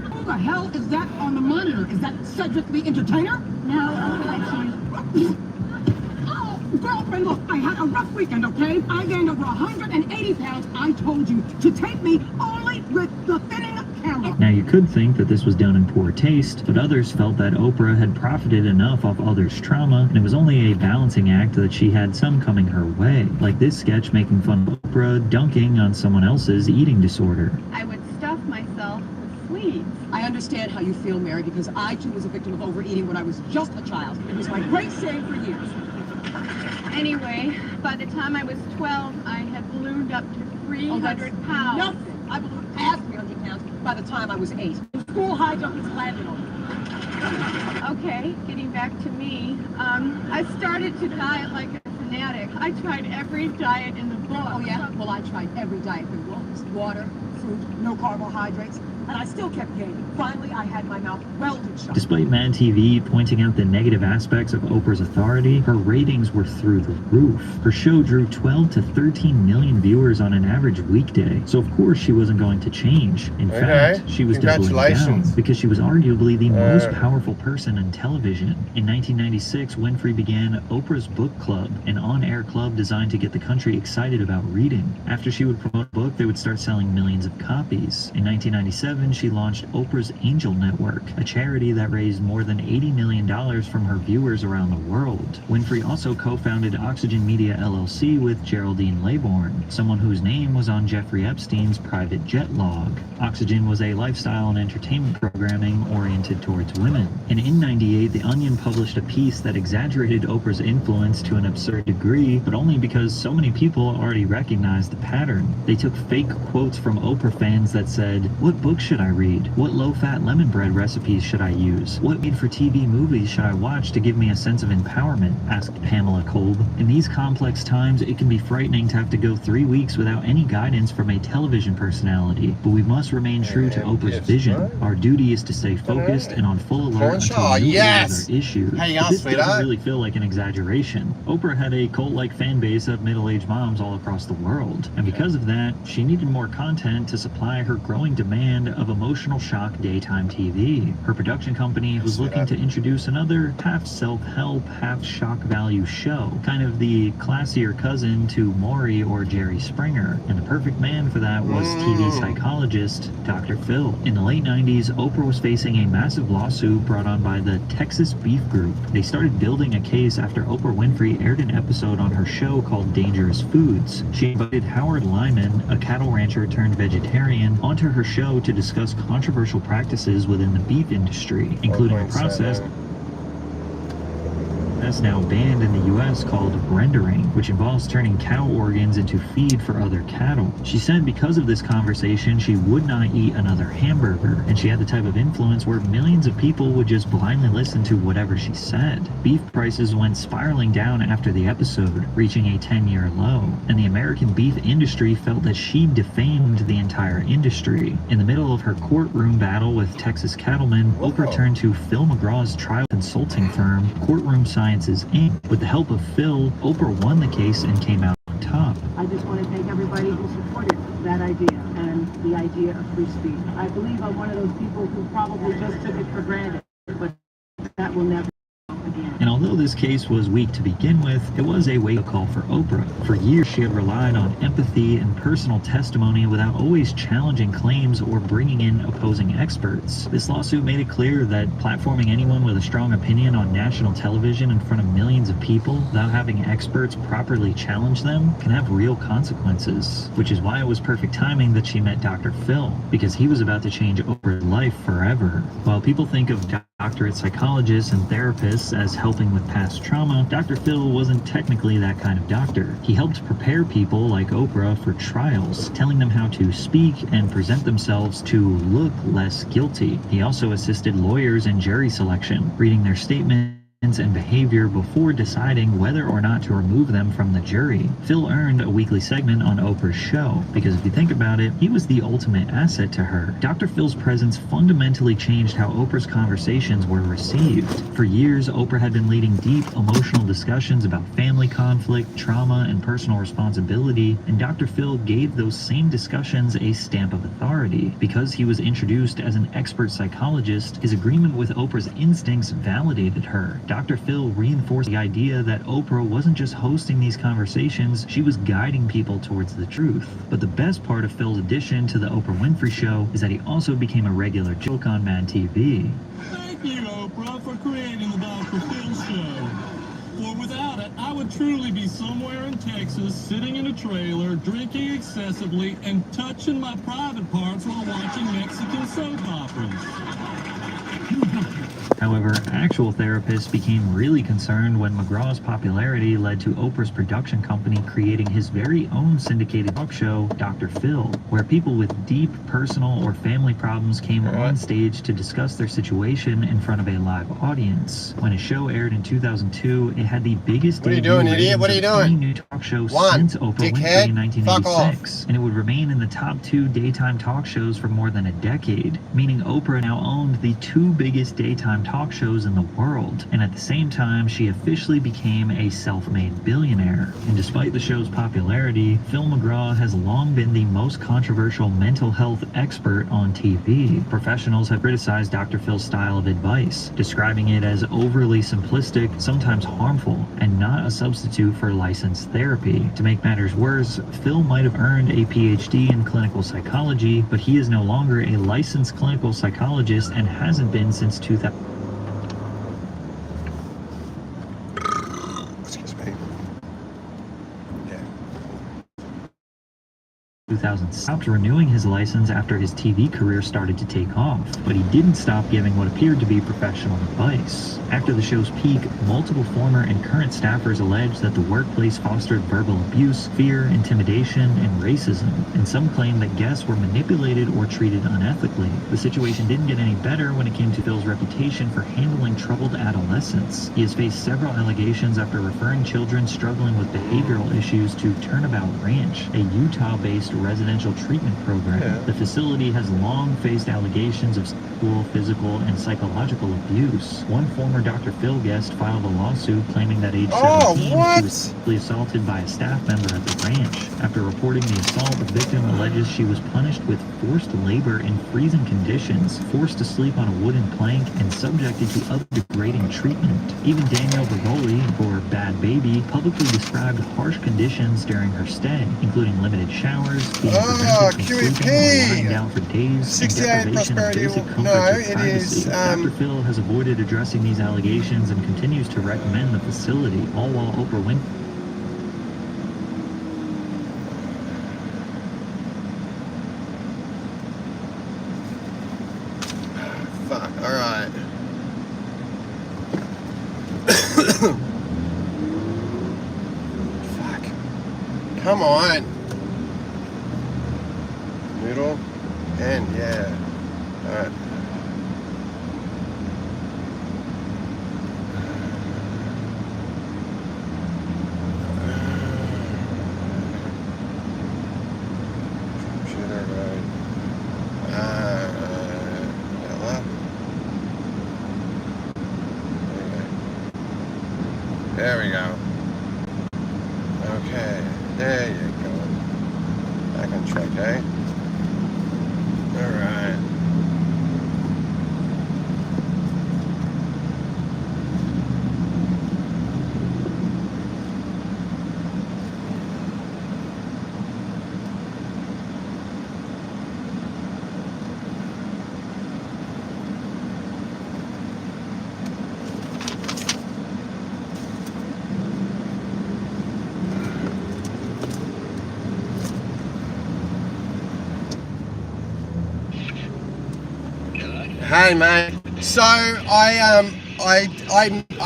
Who the hell is that on the monitor? Is that Cedric the Entertainer? No, I'll let you. Oh, girlfriend, look, I had a rough weekend, okay? I gained over 180 pounds. I told you to take me only with the fitting camera. Now, you could think that this was done in poor taste, but others felt that Oprah had profited enough off others' trauma, and it was only a balancing act that she had some coming her way, like this sketch making fun of Oprah dunking on someone else's eating disorder. I would stuff myself with sweets. I understand how you feel, Mary, because I too was a victim of overeating when I was just a child. It was my great shame for years. Anyway, by the time I was 12, I had ballooned up to 300 pounds. Nothing. I ballooned past 300 pounds by the time I was 8. School high jumpers landed on me. Okay, getting back to me, I started to diet like a fanatic. I tried every diet in the book. Oh, yeah? Well, I tried every diet there was. Water, fruit, no carbohydrates, and I still kept gaining. Finally, I had my mouth welded shut. Despite Mad TV pointing out the negative aspects of Oprah's authority, her ratings were through the roof. Her show drew 12 to 13 million viewers on an average weekday, so of course she wasn't going to change. In fact, she was doubling down because she was arguably the most powerful person in television. In 1996, Winfrey began Oprah's Book Club, an on-air club designed to get the country excited about reading. After she would promote a book, they would start selling millions of copies. In 1997, she launched Oprah's Angel Network, a charity that raised more than $80 million from her viewers around the world. Winfrey also co-founded Oxygen Media LLC with Geraldine Laybourne, someone whose name was on Jeffrey Epstein's private jet log. Oxygen was a lifestyle and entertainment programming oriented towards women. And in '98, The Onion published a piece that exaggerated Oprah's influence to an absurd degree, but only because so many people already recognized the pattern. They took fake quotes from Oprah fans that said, "What book should I read? What low-fat lemon bread recipes should I use? What made-for-TV movies should I watch to give me a sense of empowerment?" asked Pamela Kolb. In these complex times, it can be frightening to have to go 3 weeks without any guidance from a television personality, but we must remain true to Oprah's vision. Our duty is to stay focused and on full alert until new other issues. But this doesn't really feel like an exaggeration. Oprah had a cult-like fan base of middle-aged moms all across the world, and because of that, she needed more content to supply her growing demand of emotional shock daytime TV. Her production company was looking to introduce another half self-help, half shock value show, kind of the classier cousin to Maury or Jerry Springer, and the perfect man for that was TV psychologist Dr. Phil. In the late 90s, Oprah was facing a massive lawsuit brought on by the Texas Beef Group. They started building a case after Oprah Winfrey aired an episode on her show called Dangerous Foods. She invited Howard Lyman, a cattle rancher turned vegetarian, onto her show to discuss controversial practices within the beef industry, including a process that's now banned in the US called rendering, which involves turning cow organs into feed for other cattle. She said because of this conversation, she would not eat another hamburger, and she had the type of influence where millions of people would just blindly listen to whatever she said. Beef prices went spiraling down after the episode, reaching a 10-year low, and the American beef industry felt that she defamed the entire industry. In the middle of her courtroom battle with Texas cattlemen, Oprah turned to Phil McGraw's trial consulting firm, Courtroom Sciences Inc. With the help of Phil, Oprah won the case and came out on top. I just want to thank everybody who supported that idea and the idea of free speech. I believe I'm one of those people who probably just took it for granted, but that will never happen again. And although this case was weak to begin with, it was a wake-up call for Oprah. For years, she had relied on empathy and personal testimony without always challenging claims or bringing in opposing experts. This lawsuit made it clear that platforming anyone with a strong opinion on national television in front of millions of people without having experts properly challenge them can have real consequences, which is why it was perfect timing that she met Dr. Phil, because he was about to change Oprah's life forever. While people think of doctorate psychologists and therapists as helping with past trauma, Dr. Phil wasn't technically that kind of doctor. He helped prepare people like Oprah for trials, telling them how to speak and present themselves to look less guilty. He also assisted lawyers in jury selection, reading their statements and behavior before deciding whether or not to remove them from the jury. Phil earned a weekly segment on Oprah's show, because if you think about it, he was the ultimate asset to her. Dr. Phil's presence fundamentally changed how Oprah's conversations were received. For years, Oprah had been leading deep, emotional discussions about family conflict, trauma, and personal responsibility, and Dr. Phil gave those same discussions a stamp of authority. Because he was introduced as an expert psychologist, his agreement with Oprah's instincts validated her. Dr. Phil reinforced the idea that Oprah wasn't just hosting these conversations, she was guiding people towards the truth. But the best part of Phil's addition to the Oprah Winfrey Show is that he also became a regular joke on Mad TV. Thank you, Oprah, for creating the Dr. Phil Show. For without it, I would truly be somewhere in Texas, sitting in a trailer, drinking excessively, and touching my private parts while watching Mexican soap operas. However, actual therapists became really concerned when McGraw's popularity led to Oprah's production company creating his very own syndicated talk show, Dr. Phil, where people with deep personal or family problems came on stage to discuss their situation in front of a live audience. When his show aired in 2002, it had the biggest What are you doing, idiot? What are you doing? any new talk show since Oprah Winfrey in 1986, and it would remain in the top 2 daytime talk shows for more than a decade, meaning Oprah now owned the 2 biggest daytime talk shows in the world, and at the same time she officially became a self-made billionaire. And despite the show's popularity, Phil McGraw has long been the most controversial mental health expert on TV. Professionals have criticized Dr. Phil's style of advice, describing it as overly simplistic, sometimes harmful, and not a substitute for licensed therapy. To make matters worse, Phil might have earned a PhD in clinical psychology, but he is no longer a licensed clinical psychologist and hasn't been since 2000. Excuse me. Yeah. 2000 stopped renewing his license after his TV career started to take off, but he didn't stop giving what appeared to be professional advice. After the show's peak, multiple former and current staffers alleged that the workplace fostered verbal abuse, fear, intimidation, and racism, and some claimed that guests were manipulated or treated unethically. The situation didn't get any better when it came to Phil's reputation for handling troubled adolescents. He has faced several allegations after referring children struggling with behavioral issues to Turnabout Ranch, a Utah-based residential treatment program. The facility has long faced allegations of sexual, physical, and psychological abuse. One former Dr. Phil guest filed a lawsuit claiming that age 17 she was sexually assaulted by a staff member at the ranch. After reporting the assault, the victim alleges she was punished with forced labor in freezing conditions, forced to sleep on a wooden plank, and subjected to other degrading treatment. Even Danielle Bergoli, or Bad Baby, publicly described harsh conditions during her stay, including limited showers, being prevented from sleeping or lying down for days, and deprivation of basic comforts and privacy. Dr. Phil has avoided addressing these allegations and continues to recommend the facility, all while Oprah Winfrey. Fuck, alright. Fuck. Come on. Noodle. And yeah. Alright. Computer, right. There we go. Okay, there you go. Back on track, eh? Alright. Hey mate, so I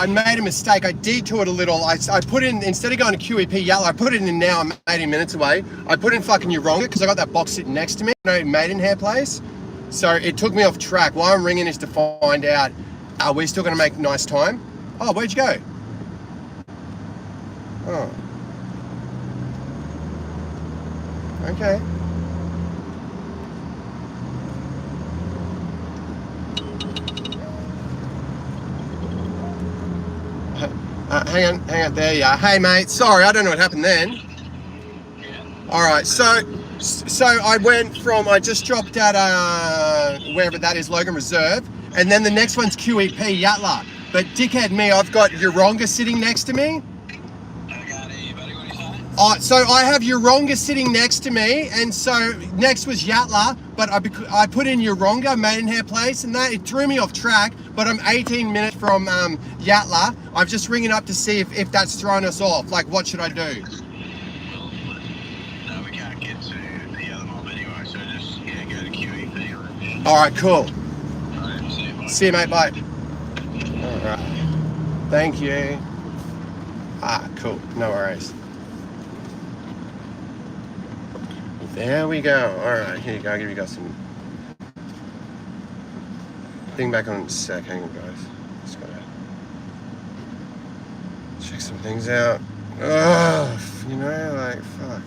made a mistake. I detoured a little. I put in, instead of going to QEP Yellow, I put it in now. I'm 18 minutes away. I put in fucking Yeronga because I got that box sitting next to me. No Maidenhair place. So it took me off track. Why I'm ringing is to find out, are we still going to make nice time? Oh, where'd you go? Oh. Okay. Hang on, there you are. Hey mate, sorry, I don't know what happened then. Alright, so I went from, I just dropped at wherever that is, Logan Reserve, and then the next one's QEP, Yatla. But dickhead me, I've got Yeronga sitting next to me. So I have Yeronga sitting next to me, and so next was Yatla, but I put in Yeronga, Maidenhair Place, and that, it threw me off track, but I'm 18 minutes from Yatla. I'm just ringing up to see if that's thrown us off. Like, what should I do? No, we can't get to the other mob anyway, so just, yeah, go to QEP. Alright, cool. Alright, see you, mate. See you, mate, bye. Alright, thank you. Cool, no worries. There we go. Alright, here you go. I'll give you guys some. Thing back on in a sec. Hang on, guys. Just gotta check some things out. Ugh, you know, like, fuck.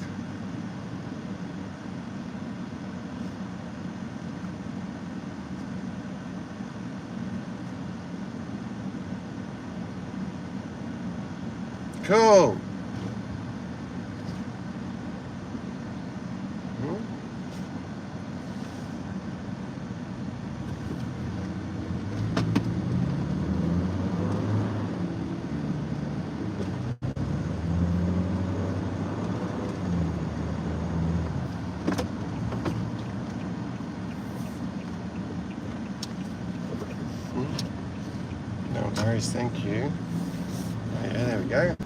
Cool. No worries, thank you. Oh, yeah, there we go.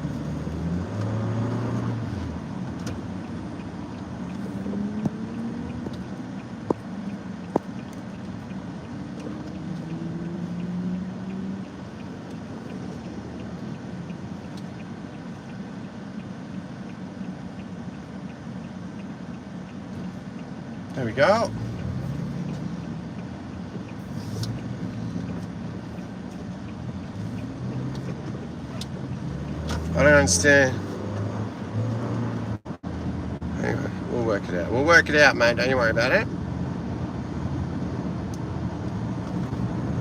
There we go. I don't understand. Anyway, we'll work it out. We'll work it out, mate. Don't you worry about it.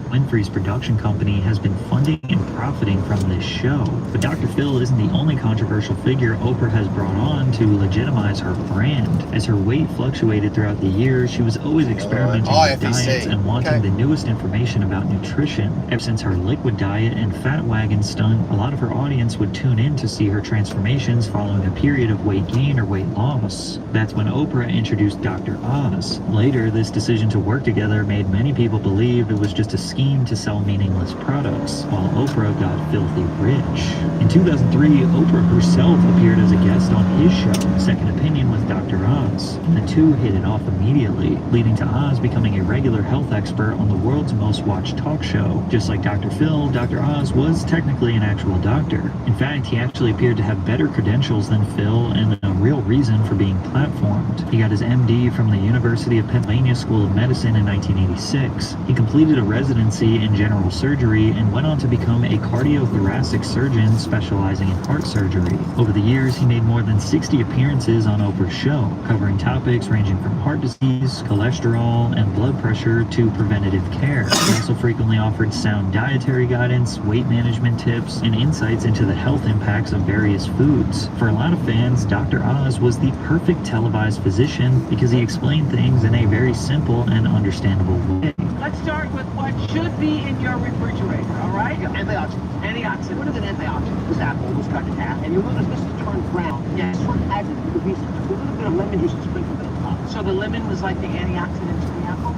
Winfrey's production company has been funding and profiting from this show. But Dr. Phil isn't the only controversial figure Oprah has brought on to legitimize her brand. As her weight fluctuated throughout the years, she was always experimenting with diets and wanting the newest information about nutrition. Ever since her liquid diet and fat wagon stunt, a lot of her audience would tune in to see her transformations following a period of weight gain or weight loss. That's when Oprah introduced Dr. Oz. Later, this decision to work together made many people believe it was just a scheme to sell meaningless products, while Oprah got filthy rich. In 2003, Oprah herself appeared as a guest on his show, Second Opinion with Dr. Oz, and the two hit it off immediately, leading to Oz becoming a regular health expert on the world's most watched talk show. Just like Dr. Phil, Dr. Oz was technically an actual doctor. In fact, he actually appeared to have better credentials than Phil and a real reason for being platformed. He got his MD from the University of Pennsylvania School of Medicine in 1986. He completed a residency in general surgery and went on to become a cardiothoracic surgeon specializing in heart surgery. Over the years, he made more than 60 appearances on Oprah's show, covering topics ranging from heart disease, cholesterol, and blood pressure to preventative care. He also frequently offered sound dietary guidance, weight management tips, and insights into the health impacts of various foods. For a lot of fans, Dr. Oz was the perfect televised physician because he explained things in a very simple and understandable way. Let's start with what should be in your refrigerator, all right? Antioxidants. Antioxidant. What is an antioxidant? This apple was cut in half, and you notice this is turned brown. Yes. This one has it with a little bit of lemon juice and sprinkled on top. So the lemon was like the antioxidant to the apple?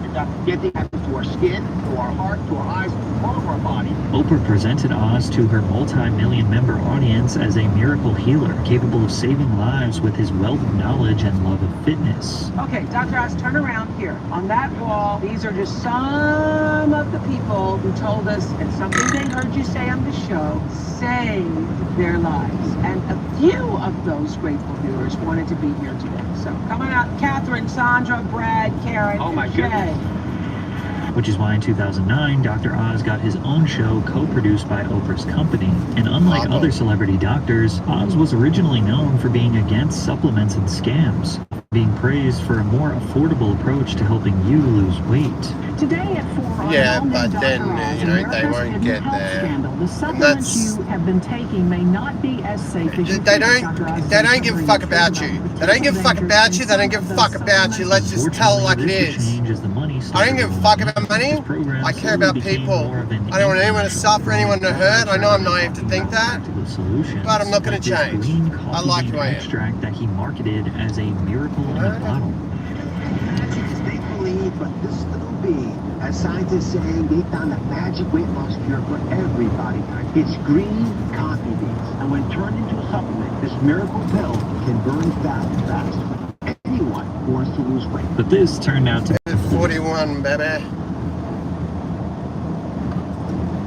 Get the apple to our skin, to our heart, to our eyes, all of our body. Oprah presented Oz to her multi-million member audience as a miracle healer, capable of saving lives with his wealth of knowledge and love of fitness. Okay, Dr. Oz, turn around here. On that wall, these are just some of the people who told us, and something they heard you say on the show, saved their lives. And a few of those grateful viewers wanted to be here today. So come on out, Catherine, Sandra, Brad, Karen, Oh my Jay. goodness. which is why in 2009, Dr. Oz got his own show co-produced by Oprah's company. And unlike other celebrity doctors, Oz was originally known for being against supplements and scams, being praised for a more affordable approach to helping you lose weight. Today at 4 Yeah, but then, they won't get there. The supplements you have been taking may not be as safe as you They don't give a fuck about you. They don't give a fuck about you. They don't give a fuck about you. Let's just tell it like it is. I don't give a fuck about money. I care about people. I don't want anyone to suffer, anyone to hurt. I know I'm naive to think that, but I'm not going to change. I like who I am. Extract that he marketed as a miracle in a bottle. They believe, but this little bee, as scientists saying, they found a magic weight loss cure for everybody. It's green coffee beans, and when turned into a supplement, this miracle pill can burn fast for anyone who wants to lose weight. But this turned out to be 41, baby.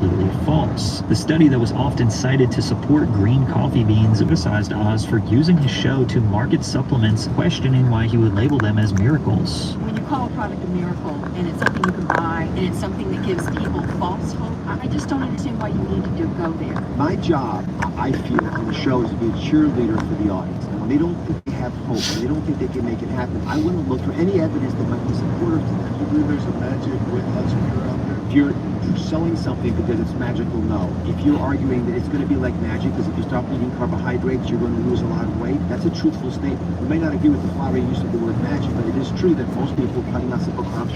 completely false. The study that was often cited to support green coffee beans criticized Oz for using his show to market supplements, questioning why he would label them as miracles. When you call a product a miracle and it's something you can buy and it's something that gives people false hope, I just don't understand why you need to go there. My job, I feel, on the show is to be a cheerleader for the audience. And when they don't think they have hope, when they don't think they can make it happen, I want to look for any evidence that might be supportive to them. Do you believe there's a magic weight loss cure out there? If you're selling something because it's magical, no. If you're arguing that it's going to be like magic because if you stop eating carbohydrates, you're going to lose a lot of weight, that's a truthful statement. You may not agree with the flowery use of the word magic, but it is true that most people cutting out simple carbs.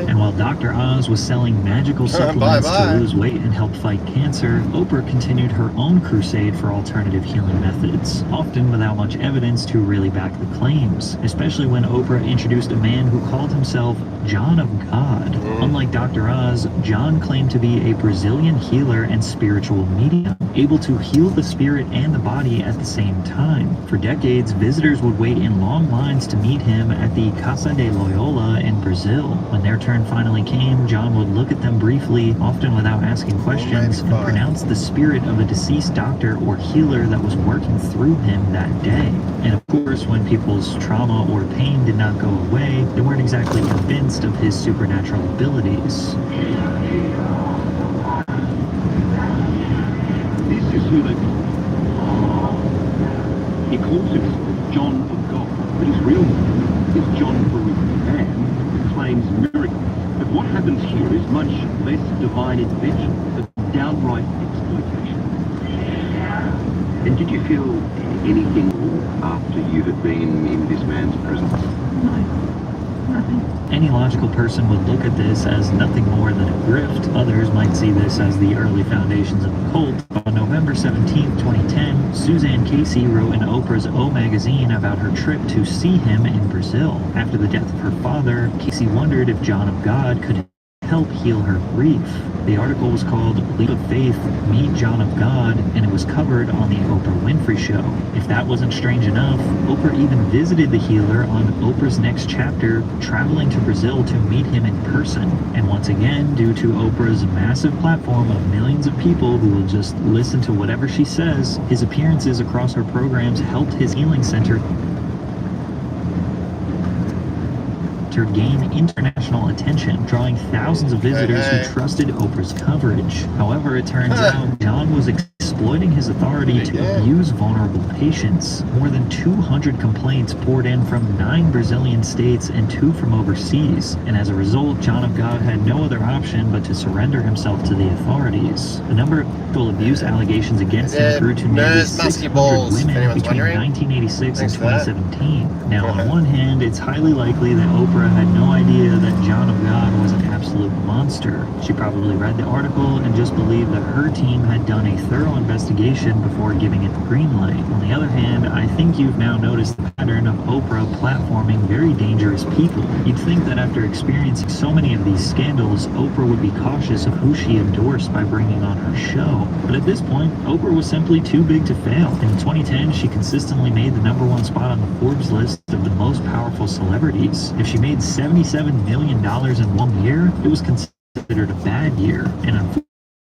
And while Dr. Oz was selling magical supplements to lose weight and help fight cancer, Oprah continued her own crusade for alternative healing methods, often without much evidence to really back the claims, especially when Oprah introduced a man who called himself John of God. Unlike Dr. Oz, John claimed to be a Brazilian healer and spiritual medium, able to heal the spirit and the body at the same time. For decades, visitors would wait in long lines to meet him at the Casa de Loyola in Brazil. When their turn finally came, John would look at them briefly, often without asking questions, and pronounce the spirit of a deceased doctor or healer that was working through him that day. And of course, when people's trauma or pain did not go away, they weren't exactly convinced of his supernatural abilities. This is who they call. He calls himself John of God, but his real name is John Baruch, man who claims miracles. But what happens here is much less divine intervention than downright exploitation. And did you feel anything after you had been in this man's presence? Nothing. Any logical person would look at this as nothing more than a grift. Others might see this as the early foundations of a cult. On November 17, 2010, Suzanne Casey wrote in Oprah's O magazine about her trip to see him in Brazil. After the death of her father, Casey wondered if John of God could help heal her grief. The article was called Leap of Faith, Meet John of God, and it was covered on the Oprah Winfrey Show. If that wasn't strange enough, Oprah even visited the healer on Oprah's next chapter, traveling to Brazil to meet him in person. And once again, due to Oprah's massive platform of millions of people who will just listen to whatever she says, his appearances across her programs helped his healing center gain international attention, drawing thousands of visitors who trusted Oprah's coverage. However, it turns out John was exploiting his authority to abuse vulnerable patients. More than 200 complaints poured in from 9 Brazilian states and 2 from overseas, and as a result, John of God had no other option but to surrender himself to the authorities. The number of sexual abuse allegations against him grew to nearly 600 women between 1986 and 2017. Now, on one hand, it's highly likely that Oprah had no idea that John of God was an absolute monster. She probably read the article and just believed that her team had done a thorough investigation before giving it the green light. On the other hand, I think you've now noticed the pattern of Oprah platforming very dangerous people. You'd think that after experiencing so many of these scandals, Oprah would be cautious of who she endorsed by bringing on her show. But at this point, Oprah was simply too big to fail. In 2010, she consistently made the #1 spot on the Forbes list of the most powerful celebrities. If she made $77 million in 1 year, it was considered a bad year. And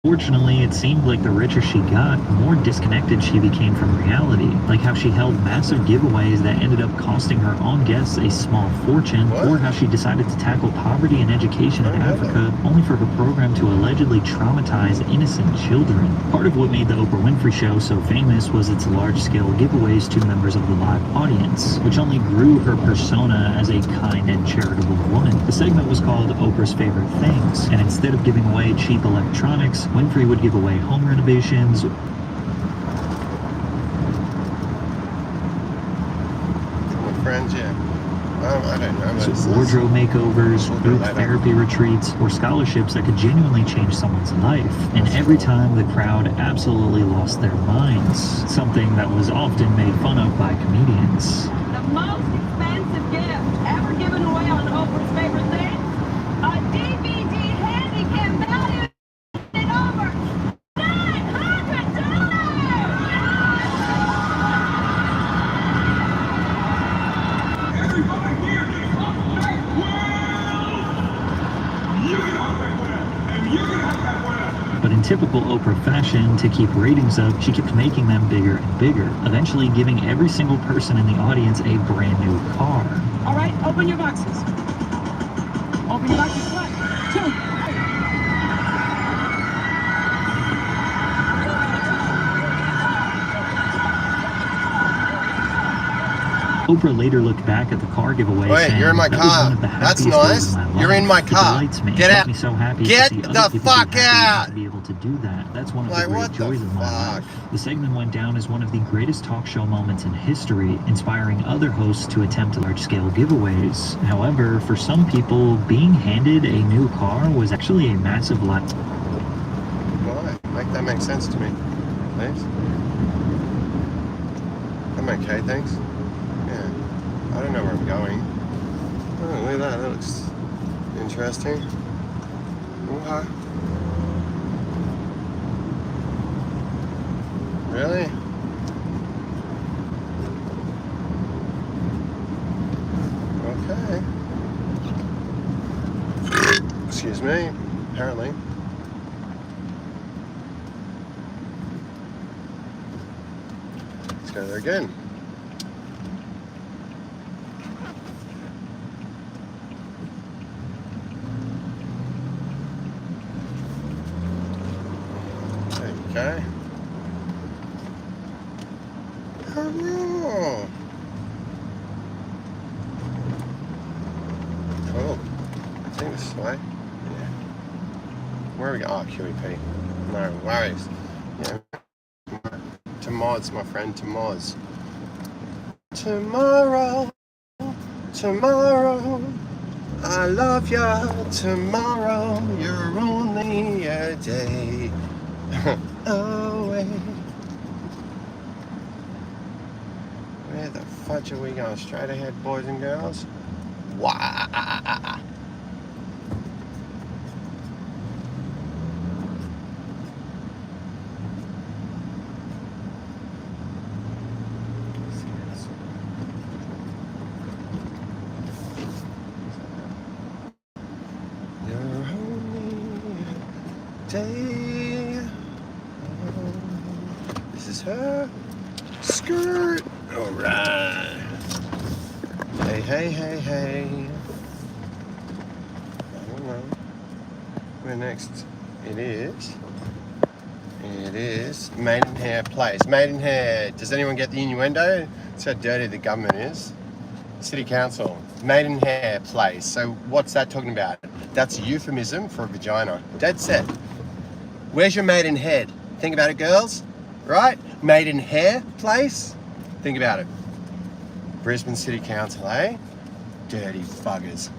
Fortunately, it seemed like the richer she got, the more disconnected she became from reality, like how she held massive giveaways that ended up costing her own guests a small fortune, or how she decided to tackle poverty and education in Africa, only for her program to allegedly traumatize innocent children. Part of what made the Oprah Winfrey Show so famous was its large-scale giveaways to members of the live audience, which only grew her persona as a kind and charitable woman. The segment was called Oprah's Favorite Things, and instead of giving away cheap electronics, Winfrey would give away home renovations, friends, yeah. I don't know. wardrobe makeovers, group therapy retreats, or scholarships that could genuinely change someone's life. And every time the crowd absolutely lost their minds, something that was often made fun of by comedians. The most expensive gift ever given away on Oprah's Favorite Things? A DVD handicap valued at over $900! Everybody here can concentrate. Well, you can have that winner, and you can have that winner. But in typical Oprah fashion, to keep ratings up, she kept making them bigger and bigger, eventually giving every single person in the audience a brand new car. All right, open your boxes. Open your boxes. 1, 2, 3. Oprah later looked back at the car giveaway Wait, saying, you're in my "That was car. one of the That's happiest nice. days of my You're life. in my It car. delights me. Get It out. makes me so happy Get to see the other people fuck be happy out. to be able to do that. That's one of Like, the great what the joys of my fuck? life." The segment went down as one of the greatest talk show moments in history, inspiring other hosts to attempt large-scale giveaways. However, for some people, being handed a new car was actually a massive life. Why? Make that make sense to me, please. I'm okay, thanks. Yeah. I don't know where I'm going. Oh, look at that. That looks interesting. Okay. Really? Okay. Excuse me, apparently. Let's go there again. Okay. Oh. Cool. I think this way. Yeah. Where are we going? Oh, QEP. No worries. Yeah. To Moz, my friend, to Moz. Tomorrow, tomorrow, I love ya. Tomorrow, you're only a day away. Where the fudge are we going? Straight ahead, boys and girls? Wow. You're only a day. This is her skirt. All right. Hey, hey, hey, hey. I don't know. Where next? It is Maidenhair Place. Maidenhair. Does anyone get the innuendo? That's how dirty the government is. City Council. Maidenhair Place. So what's that talking about? That's a euphemism for a vagina. Dead set. Where's your maiden head? Think about it, girls. Right? Maidenhair Place? Think about it. Brisbane City Council, eh? Dirty buggers.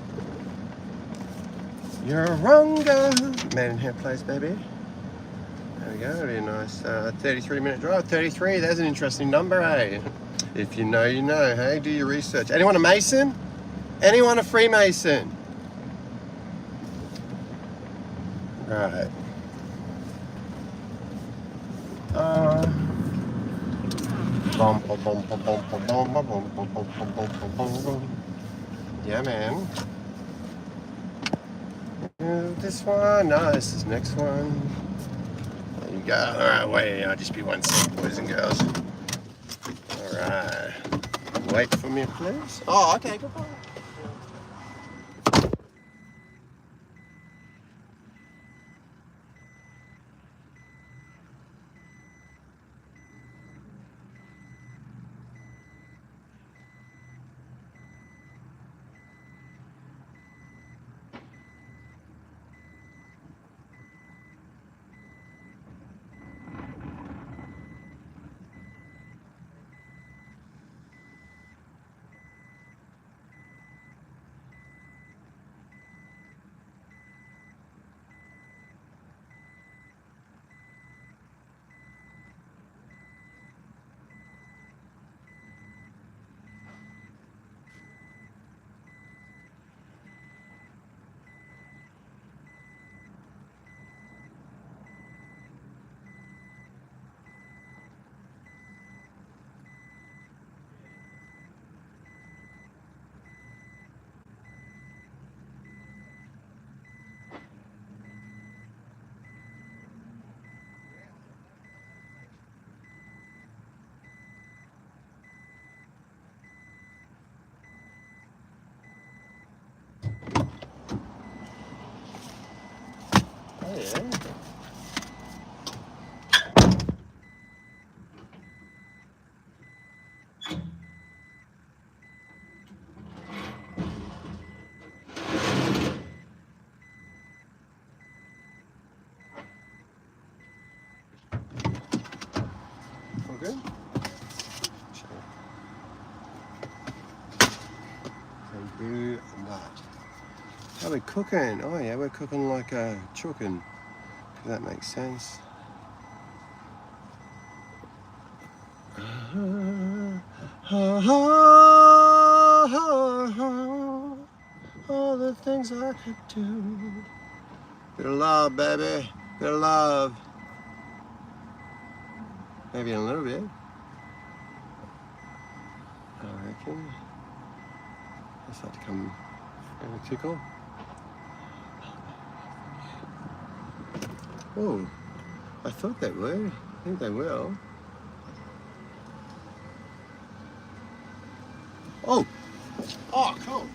You're a wronger. Maidenhair Place, baby. There we go. That'll be a nice 33-minute drive. 33, there's an interesting number, eh? If you know, you know, hey? Do your research. Anyone a Mason? Anyone a Freemason? Right. Yeah, man. This one. No, this is next one. go. All right, wait, I'll just be one second, boys and girls. All right. Wait for me, please. Oh, okay, goodbye. Oh, yeah. All good? Thank you much. How are we cooking? Oh yeah, we're cooking like a chicken. If that makes sense. All the things I could do. Bit of love, baby. Bit of love. Maybe in a little bit. I reckon. They start to come and a tickle. Oh, I thought they would. I think they will. Oh! Oh, cool.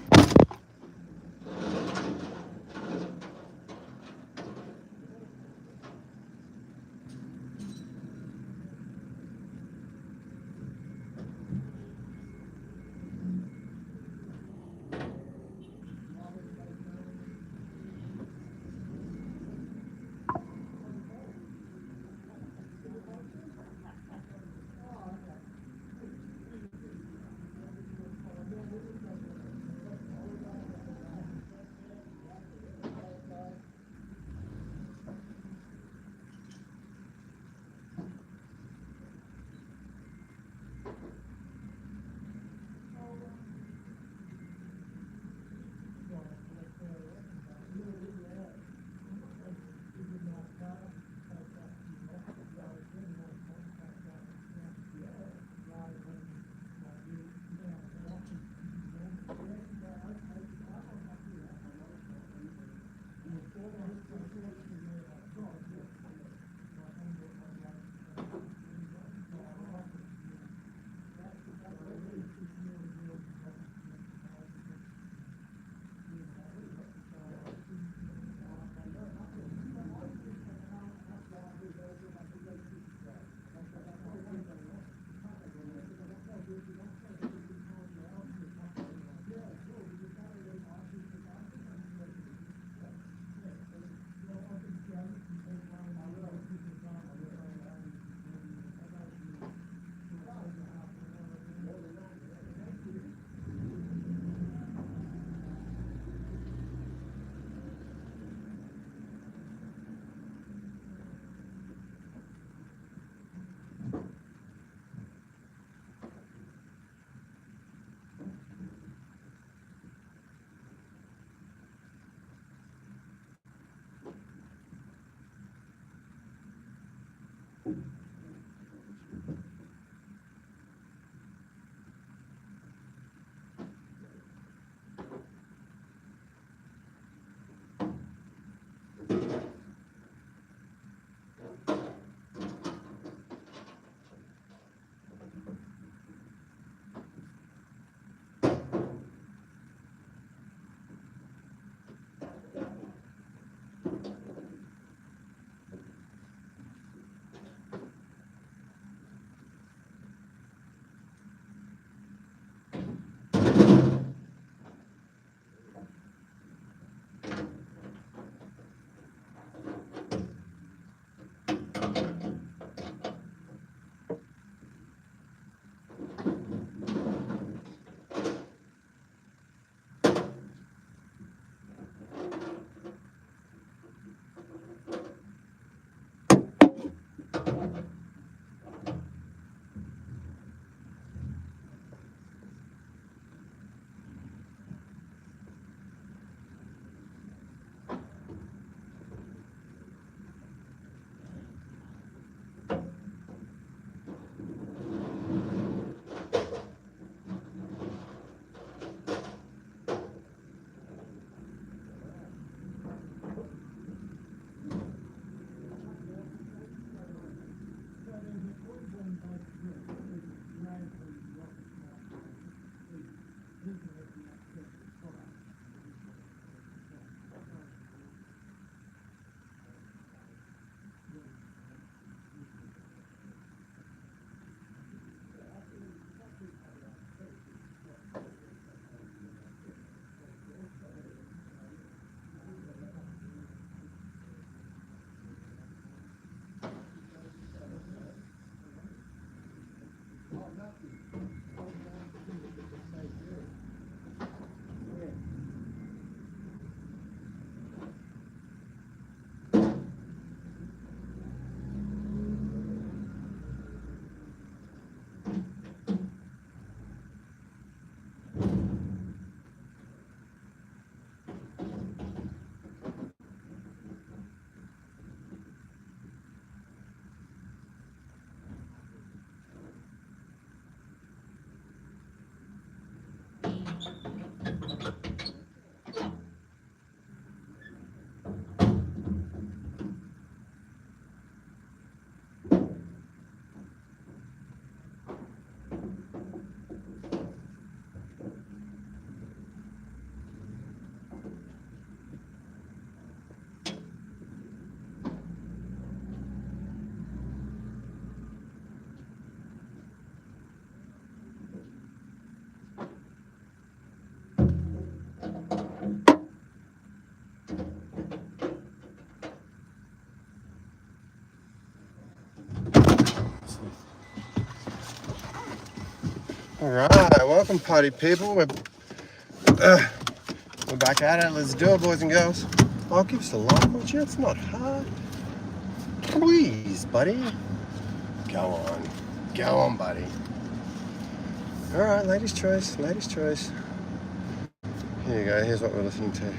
All right, welcome party people. We're back at it. Let's do it, boys and girls. Oh, give us a like, would you? It's not hard. Please, buddy. Go on, buddy. All right, ladies' choice, ladies' choice. Here you go. Here's what we're listening to.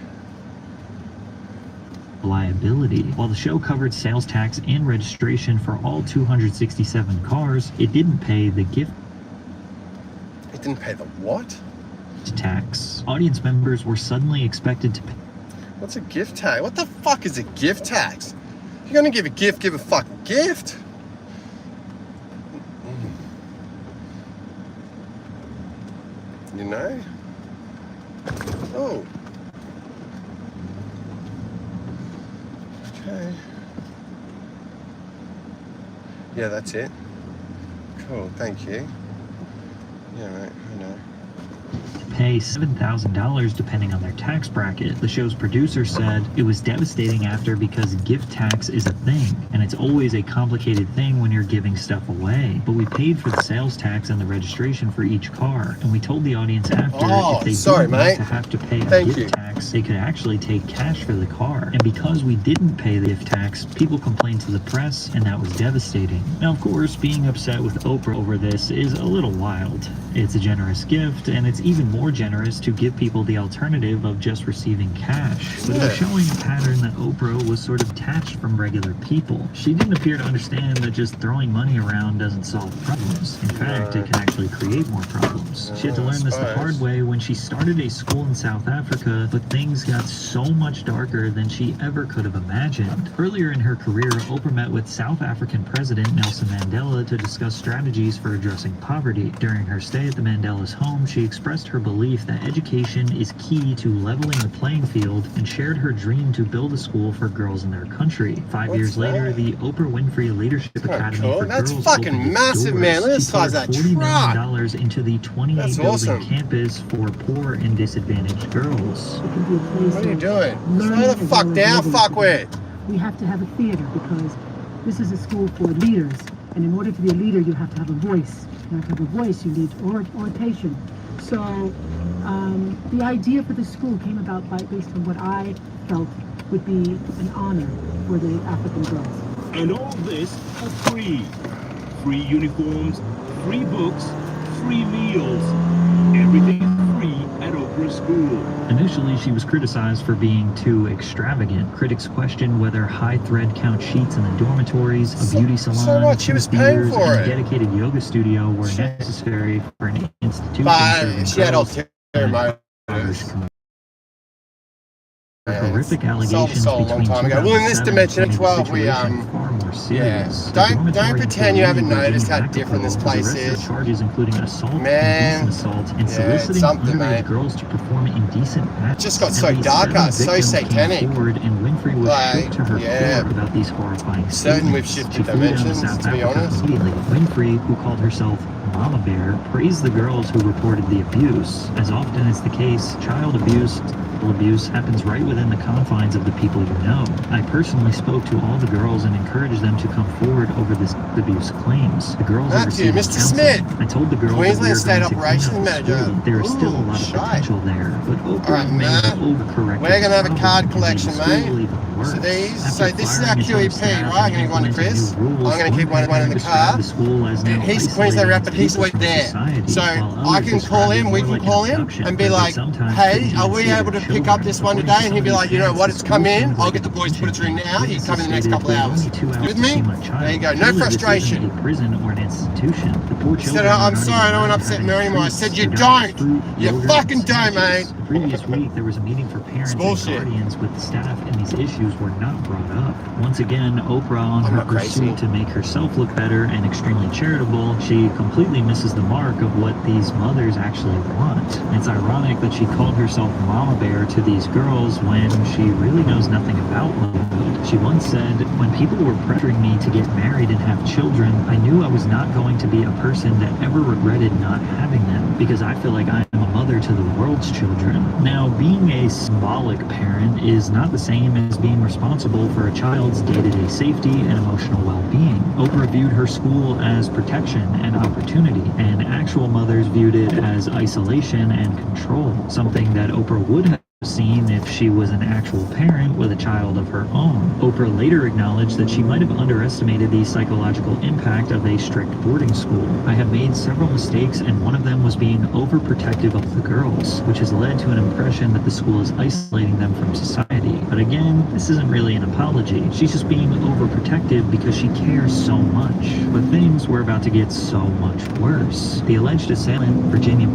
Liability. While the show covered sales tax and registration for all 267 cars, it didn't pay the gift Didn't pay the what? tax. Audience members were suddenly expected to pay. What's a gift tax? What the fuck is a gift tax? If you're gonna give a gift, give a fucking gift. You know? Oh. Okay. Yeah, that's it. Cool, thank you. Yeah, right, I know. Pay $7,000 depending on their tax bracket. The show's producer said it was devastating after because gift tax is a thing, and it's always a complicated thing when you're giving stuff away. But we paid for the sales tax and the registration for each car, and we told the audience after if they didn't want to have to pay a gift tax, they could actually take cash for the car. And because we didn't pay the gift tax, people complained to the press, and that was devastating. Now, of course, being upset with Oprah over this is a little wild. It's a generous gift, and it's even more generous to give people the alternative of just receiving cash. But it was showing a pattern that Oprah was sort of detached from regular people. She didn't appear to understand that just throwing money around doesn't solve problems. In fact, it can actually create more problems. She had to learn this the hard way when she started a school in South Africa, but things got so much darker than she ever could have imagined. Earlier in her career, Oprah met with South African President Nelson Mandela to discuss strategies for addressing poverty. During her stay at the Mandela's home, she expressed her belief that education is key to leveling the playing field and shared her dream to build a school for girls in their country. 5 years later, the Oprah Winfrey Leadership Academy for That's Girls fucking opened its massive, doors. man. Look at the She size poured of that $40 truck. million into the 28-building campus for poor and disadvantaged girls. It can be a place What are you of doing? learning Slow the as fuck well as down, living fuckwit. together. We have to have a theater because this is a school for leaders, and in order to be a leader, you have to have a voice. You have to have a voice. You need orientation. So the idea for the school came about based on what I felt would be an honor for the African girls. And all this for free. Free uniforms, free books, free meals. Everything is free at Oprah School. Initially, she was criticized for being too extravagant. Critics questioned whether high thread count sheets in the dormitories, a beauty salon, She was paying theaters, for and it. a dedicated yoga studio were necessary for an institution But serving she had girls ulterior motives. horrific allegations sold a long between time ago. Well, in this 2007 dimension of made the 12, we situation far more serious. The don't dormitory pretend you haven't employee, noticed how Virginia different this Macapo, place was arrested is. on charges including assault, Man, indecent assault, and yeah, soliciting something, underage mate. girls to perform indecent acts. Just got so At least dark, 7 so victims satanic. came forward, and Winfrey was Like, shook to her core about these horrifying certain we've statements. shifted She flew down to dimensions, South to be Africa honest. immediately. Winfrey, who called herself Mama Bear, praised the girls who reported the abuse. As often is the case, child abuse happens right within the confines of the people you know. I personally spoke to all the girls and encouraged them to come forward over this abuse claims. The girls are receiving Mr. counseling. Smith, I told the girls that we Queensland are State going to clean Operations up the Manager. school. There is still a Ooh, lot of shite. potential there, but Oprah Alright, may have Matt. overcorrected. We're gonna have a the card problem and made collection, the school mate. even worse. So these, After so this is our firing some QEP, staff right? I'm and gonna give one to implementing Chris. new rules, I'm gonna keep one in the described car. the school as now He's isolating Queensland rep, but its he's people always from there. society, So while I others can call describe it him, we more can like call an him abduction, and be but they like, sometimes hey, couldn't are even we see able their to pick up children. this one According today? to And he'd be some of like, these you know parents, what, the it's school come in, seems I'll like get a the boys to put it through detention now, camp. you can come in the next Witnesses couple of stated hours. only 2 hours With to me? see my child. There you go, no Clearly, frustration. This isn't a prison or an institution. The poor He children said, are I'm not sorry, I even don't want to allowed upset have Mary any anymore. I treats. said, you They got don't. fruit, You yogurt, fucking and don't, sandwiches. mate. The previous week, there was a meeting for parents and bullshit. guardians with the staff, and these issues were not brought up. Once again, Oprah, on her not crazy. pursuit to make herself look better and extremely charitable, she completely misses the mark of what these mothers actually want. It's ironic that she called herself Mama Bear to these girls when she really knows nothing about motherhood. She once said, when people were pressuring me to get married and have children, I knew I was not going to be a person that ever regretted not having them, because I feel like I am a mother to the world's children. Now, being a symbolic parent is not the same as being responsible for a child's day-to-day safety and emotional well-being. Oprah viewed her school as protection and opportunity, and actual mothers viewed it as isolation and control, something that Oprah would have seen if she was an actual parent with a child of her own. Oprah later acknowledged that she might have underestimated the psychological impact of a strict boarding school. I have made several mistakes, and one of them was being overprotective of the girls, which has led to an impression that the school is isolating them from society. But again, this isn't really an apology. She's just being overprotective because she cares so much. But things were about to get so much worse. The alleged assailant, Virginia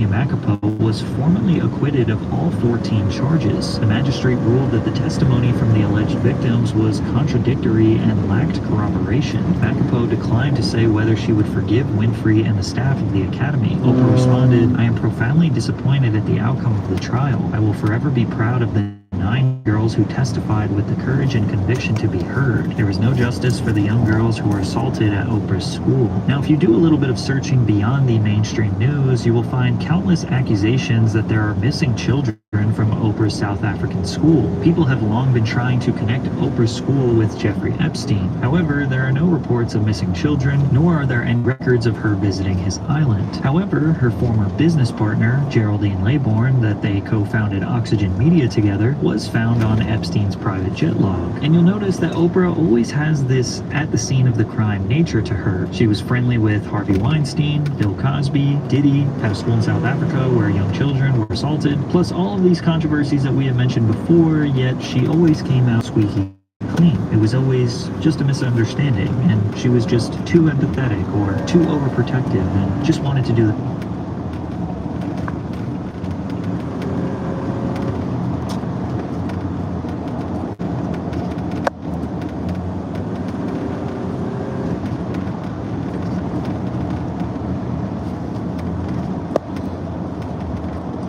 Macapo, was formally acquitted of all 14 charges. The magistrate ruled that the testimony from the alleged victims was contradictory and lacked corroboration. Macapo declined to say whether she would forgive Winfrey and the staff of the academy. Oprah responded, I am profoundly disappointed at the outcome of the trial. I will forever be proud of the 9 girls who testified with the courage and conviction to be heard. There was no justice for the young girls who were assaulted at Oprah's school. Now, if you do a little bit of searching beyond the mainstream news, you will find countless accusations that there are missing children from Oprah's South African school. People have long been trying to connect Oprah's school with Jeffrey Epstein. However, there are no reports of missing children, nor are there any records of her visiting his island. However, her former business partner, Geraldine Laybourne, that they co-founded Oxygen Media together, was found on Epstein's private jet log. And you'll notice that Oprah always has this at the scene of the crime nature to her. She was friendly with Harvey Weinstein, Bill Cosby, Diddy, had a school in South Africa where young children were assaulted, plus all of these controversies that we have mentioned before, yet she always came out squeaky clean. It was always just a misunderstanding, and she was just too empathetic or too overprotective and just wanted to do the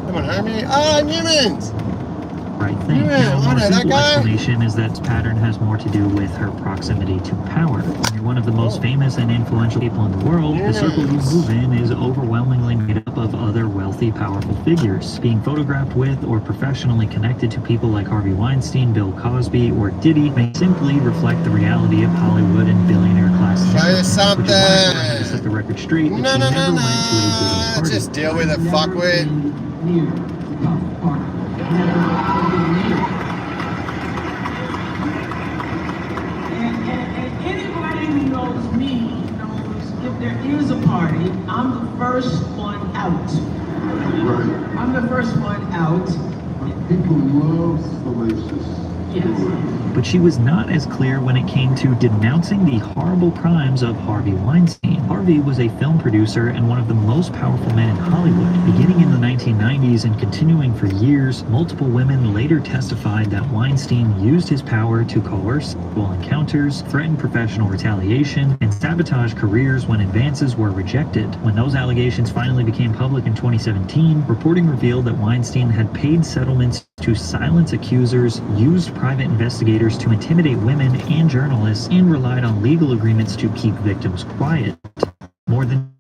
Come on, homie. Ah, Newman's! right thing. Yeah, Now, a I more know that simple guy. explanation is that this pattern has more to do with her proximity to power. When you're one of the most famous and influential people in the world, the circle you move in is overwhelmingly made up of other wealthy, powerful figures. Being photographed with or professionally connected to people like Harvey Weinstein, Bill Cosby, or Diddy may simply reflect the reality of Hollywood and billionaire class. Show you something. Which is why Oprah had to set the record straight that she never went to a Diddy party. Just deal with it, fuckwit. And anybody who knows me knows if there is a party, I'm the first one out. I'm the first one out. People love salacious. Yes. But she was not as clear when it came to denouncing the horrible crimes of Harvey Weinstein. Harvey was a film producer and one of the most powerful men in Hollywood. Beginning in the 1990s and continuing for years, multiple women later testified that Weinstein used his power to coerce sexual encounters, threaten professional retaliation, and sabotage careers when advances were rejected. When those allegations finally became public in 2017, reporting revealed that Weinstein had paid settlements to silence accusers, used private investigators to intimidate women and journalists, and relied on legal agreements to keep victims quiet. More than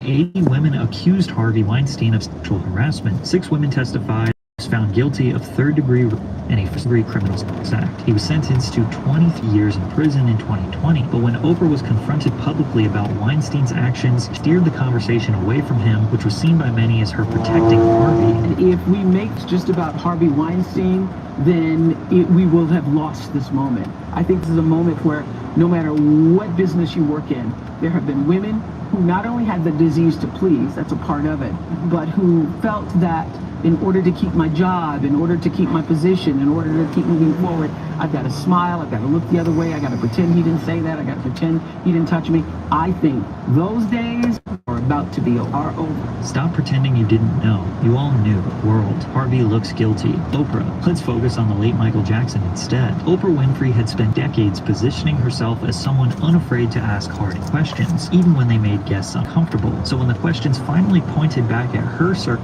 80 women accused Harvey Weinstein of sexual harassment. 6 women testified. Was found guilty of third-degree rape and a first-degree criminal sex act. He was sentenced to 20 years in prison in 2020, but when Oprah was confronted publicly about Weinstein's actions, she steered the conversation away from him, which was seen by many as her protecting Harvey. If we make just about Harvey Weinstein, then we will have lost this moment. I think this is a moment where no matter what business you work in, there have been women who not only had the disease to please, that's a part of it, but who felt that in order to keep my job, in order to keep my position, in order to keep moving forward, I've got to smile, I've got to look the other way, I've got to pretend he didn't say that, I've got to pretend he didn't touch me. I think those days are about to be over. Stop pretending you didn't know. You all knew. World. Harvey looks guilty. Oprah. Let's focus on the late Michael Jackson instead. Oprah Winfrey had spent decades positioning herself as someone unafraid to ask hard questions, even when they made guests uncomfortable. So when the questions finally pointed back at her circle,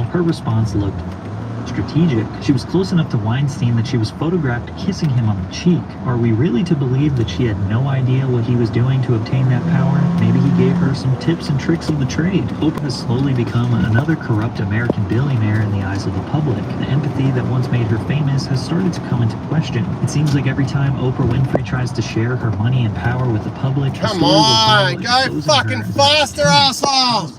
her response looked strategic. She was close enough to Weinstein that she was photographed kissing him on the cheek. Are we really to believe that she had no idea what he was doing to obtain that power? Maybe he gave her some tips and tricks of the trade. Oprah has slowly become another corrupt American billionaire in the eyes of the public. The empathy that once made her famous has started to come into question. It seems like every time Oprah Winfrey tries to share her money and power with the public, come on, go fucking faster, asshole!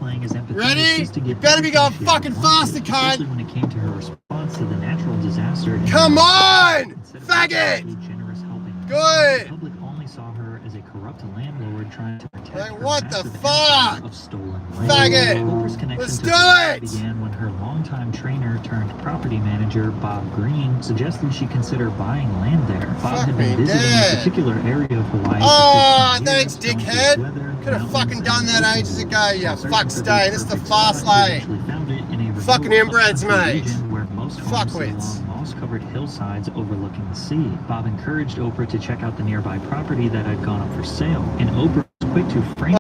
Ready? Better be going fucking faster, cunt! Especially when it came to her response to the natural disaster. Come on, faggot! Good. The public only saw her as a corrupt landlord trying to protect her what the massive fuck? empire of stolen land. Faggot! Oprah's connection Let's to do society it! began when her longtime trainer turned property manager Bob Green suggested she consider buying land there. Bob had been visiting a particular area of Hawaii. Oh, thanks, dickhead. Could have fucking done that ages ago, you fuck stay. This is the fast lane. Fucking inbreds, mate. Fuckwits. Moss-covered hillsides overlooking the sea. Bob encouraged Oprah to check out the nearby property that had gone up for sale, and Oprah was quick to frame